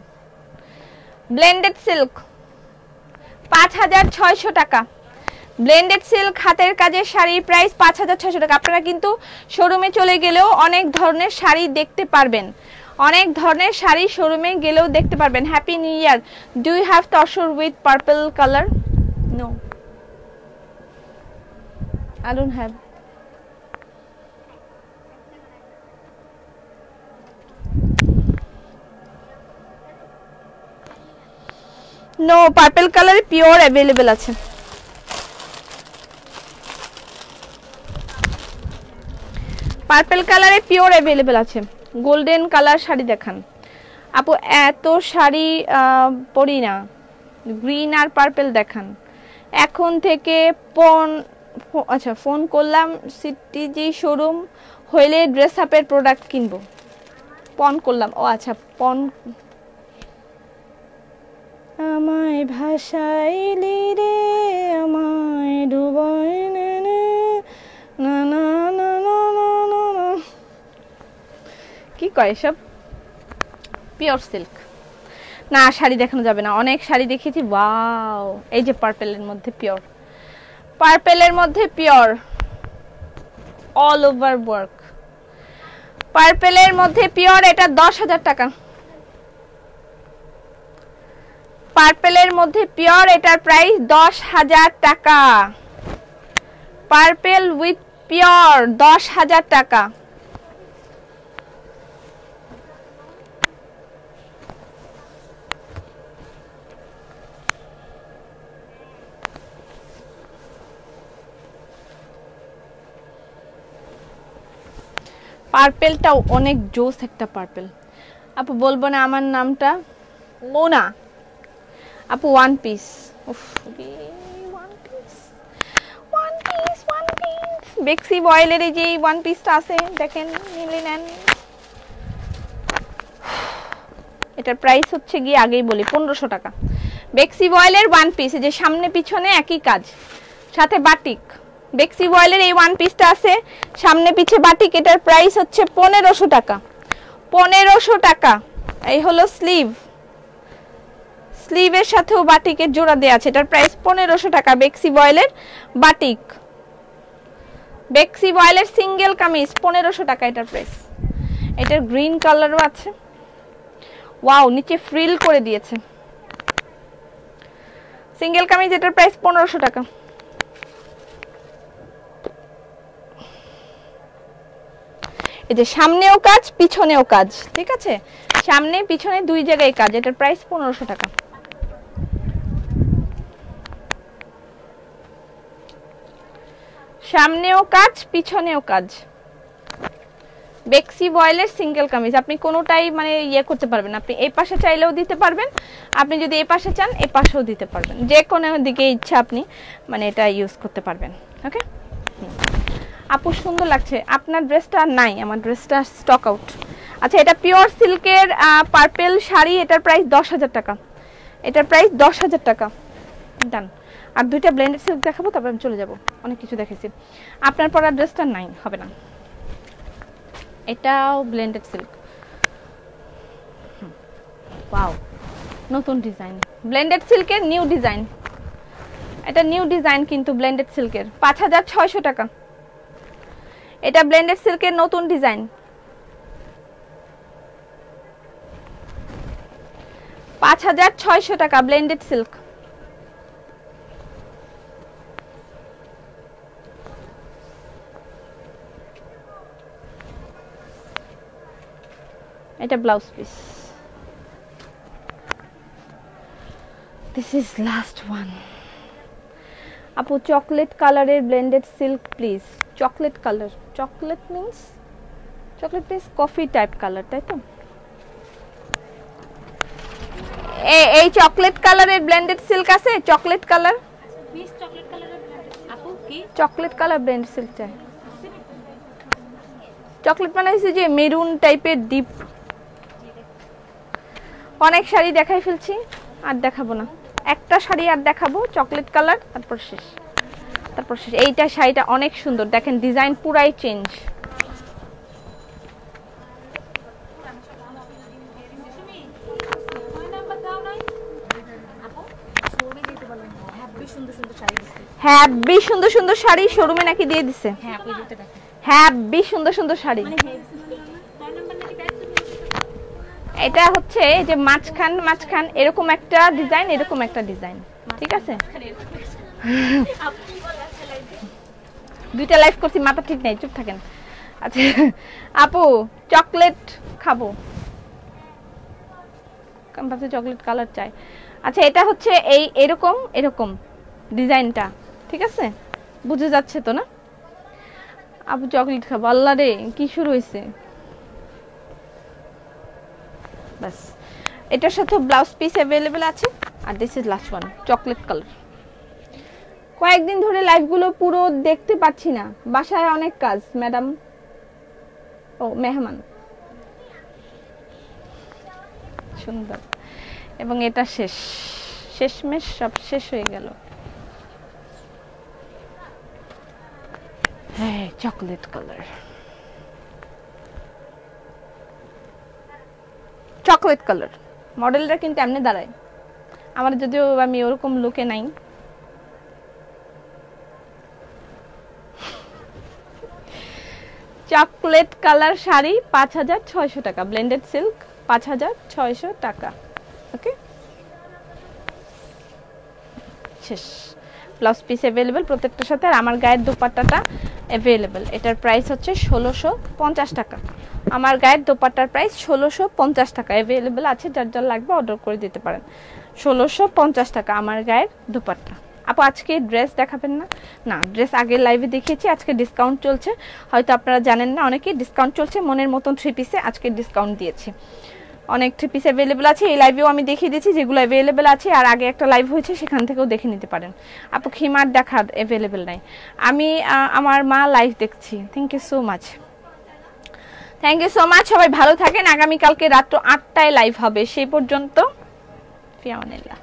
ব্লেন্ডেড সিল্ক 5600 টাকা। ব্লেন্ডেড সিল্ক হাতের কাজের শাড়ির প্রাইস 5600 টাকা। আপনারা কিন্তু শোরুমে চলে গেলেও অনেক ধরনের শাড়ি দেখতে পারবেন, অনেক ধরনের শাড়ি শোরুমে গেলেও দেখতে পারবেন। Happy new year. Do you have tussar with purple colour? No, I don't have. No, purple color pure available আছে। পার্পল কালারে পিওর अवेलेबल আছে। গোল্ডেন কালার শাড়ি দেখান আপু। এত শাড়ি পরি না, গ্রিন আর পার্পল দেখান। এখন থেকে আচ্ছা ফোন করলাম সিটিজি শোরুম হইলে ড্রেস আপের প্রোডাক্ট কিনবো। পন করলাম, ও আচ্ছা পন। আমায় ভাসাইলি রে আমায় ডুবাই না না না না না, কি কয় সব? পিওর সিল্ক না, শাড়ি দেখানো যাবে না, অনেক শাড়ি দেখেছি। ওয়াও, এই যে পার্পলের মধ্যে পিওর, পার্পলের মধ্যে পিওর অল ওভার ওয়ার্ক, পার্পলের মধ্যে পিওর। এটা 10,000 টাকা। পার্পলের মধ্যে পিওর, এটার প্রাইস 10,000 টাকা। পার্পল উইথ পিওর 10,000 টাকা। পার্পলটাও অনেক জোস একটা পার্পল। আপু বলবো না আমার নামটা? মোনা আপু। One piece, one piece, one piece, one piece. বেক্সি বয়েলের এই যে ওয়ান পিসটা আছে দেখেন, নিলে নেন। এটার প্রাইস হচ্ছে গিয়ে আগেই বলি 1500 টাকা। বেক্সি বয়েলের ওয়ান পিস, যে সামনে পিছনে একই কাজ, সাথে বাটিক। বেক্সি বয়েলের এই ওয়ান পিসটা আছে, সামনে পিছে বাটিক। এটার প্রাইস হচ্ছে 1500 টাকা। 1500 টাকা। এই হলো স্লিভ, স্লিভের সাথেও বাটিকের জোড়া দেয়া আছে। এটার প্রাইস 1500 টাকা। বেক্সি বয়েলের বাটিক বেক্সি বয়েলের সিঙ্গেল কামিজ 1500 টাকা এটার প্রাইস। এটার গ্রিন কালারও আছে, ওয়াও নিচে ফ্রিল করে দিয়েছে। সিঙ্গেল কামিজ এটার প্রাইস 1500 টাকা। এই যে সামনেও কাজ পিছনেও কাজ, ঠিক আছে, সামনে পিছনে দুই জায়গায় কাজ, এটার প্রাইস 1500 টাকা। সামনেও কাজ পিছনেও কাজ, বেক্সি বয়েলের সিঙ্গেল কামিজ। আপনি কোনোটাই মানে ইয়ে করতে পারবেন, আপনি এই পাশে চাইলেও দিতে পারবেন, আপনি যদি এই পাশে চান এই পাশেও দিতে পারবেন, যে কোনো দিকে ইচ্ছা আপনি মানে এটা ইউজ করতে পারবেন। ওকে আপু সুন্দর লাগছে, আপনার ড্রেসটা নাই, আমার ড্রেসটা স্টক আউট। আচ্ছা এটা পিওর সিল্কের পার্পল শাড়ি, এটার প্রাইস 10,000 টাকা, এটার প্রাইস 10,000 টাকা। ডান। আর দুইটা ব্লেন্ডেড সিল্ক দেখাবো, তারপর আমি চলে যাব, অনেক কিছু দেখেছি। আপনার পরা ড্রেসটা নাই, হবে না। এটাও ব্লেন্ডেড সিল্ক, ওয়াও নতুন ডিজাইন, ব্লেন্ডেড সিল্কের নিউ ডিজাইন, এটা নিউ ডিজাইন কিন্তু ব্লেন্ডেড সিল্কের 5600 টাকা। এটা ব্লেন্ডেড সিল্কের নতুন ডিজাইন, 5600 টাকা ব্লেন্ডেড সিল্ক। এটা blouse piece. This is last one. আপু চকলেট কালারের blended silk please. Chocolate colour, chocolate means coffee type colour, তাই তো? এই চকলেট কালারের ব্লেন্ডেড সিল্ক আছে, chocolate colour, chocolate colour blended silk চাই। চকলেট মানে হচ্ছে যে মেরুন টাইপের ডিপ। অনেক শাড়ি দেখাই ফেলছি, আর দেখাবো না, একটা শাড়ি আর দেখাবো চকলেট কালার, তারপর শেষ। এইটা শাড়িটা অনেক সুন্দর, দেখেন ডিজাইন পুরাই চেঞ্জ। হ্যাপি সুন্দর সুন্দর শাড়ি শোরুমে নাকি দিয়ে দিছে? হ্যাপি সুন্দর সুন্দর শাড়ি। এটা হচ্ছে যে মাঝখান এরকম একটা ডিজাইন, এরকম একটা ডিজাইন, ঠিক আছে? দুইটা লাইভ করছি, মাথা ঠিক নাই, চুপ থাকেন। আচ্ছা আপু চকলেট খাবো, চকলেট কালার চাই। আচ্ছা এটা হচ্ছে এরকম ডিজাইনটা, ঠিক আছে, বুঝে যাচ্ছে তো না? আপু চকলেট খাবো, আল্লাহ রে কি শুরু হয়েছে। বাস এটার সাথে ব্লাউজ পিস अवेलेबल আছে। আর this is last one, chocolate colour. কয়েকদিন ধরে লাইভগুলো পুরো দেখতে পাচ্ছি না, বাসায় অনেক কাজ ম্যাডাম, ও মেহমান। সুন্দর, এবং এটা শেষমেশ সব শেষ হয়ে গেল। হ্যাঁ চকলেট কালার, চকলেট কালার মডেলটা কিন্তু এমনি দাঁড়ায়, আমার যদিও আমি ওরকম লুকে নাই। চকলেট কালার শাড়ি 5600 টাকা, ব্লেন্ডেড সিল্ক 5600 টাকা। ওকে শেষ। ব্লাউজ পিস अवेलेबल প্রত্যেকটার সাথে, আর আমার গায়ের দোপাট্টাটা अवेलेबल। এটার প্রাইস হচ্ছে 1650 টাকা। আমার গায়ের দোপাট্টার প্রাইস 1650 টাকা अवेलेबल আছে, যার যার লাগবে অর্ডার করে দিতে পারেন। 1650 টাকা আমার গায়ের দোপাট্টা। আপু আজকে ড্রেস দেখাবেন না? না, ড্রেস আগের লাইভে দেখিয়েছি, আজকে ডিসকাউন্ট চলছে, হয়তো আপনারা জানেন না, অনেকেই ডিসকাউন্ট চলছে। মনের মতন 3 পিসে আজকে ডিসকাউন্ট দিয়েছি, অনেক 3 পিস अवेलेबल আছে। এই লাইভেও আমি দেখিয়ে দিয়েছি যেগুলো अवेलेबल আছে, আর আগে একটা লাইভ হয়েছে সেখান থেকেও দেখে নিতে পারেন। আপু খিমার দেখা अवेलेबल নাই, আমি আমার মা লাইভ দেখছি। Thank you so much, thank you so much. সবাই ভালো থাকেন। আগামীকালকে রাত 8টায় লাইভ হবে, সেই পর্যন্ত ফি আমানিল্লাহ।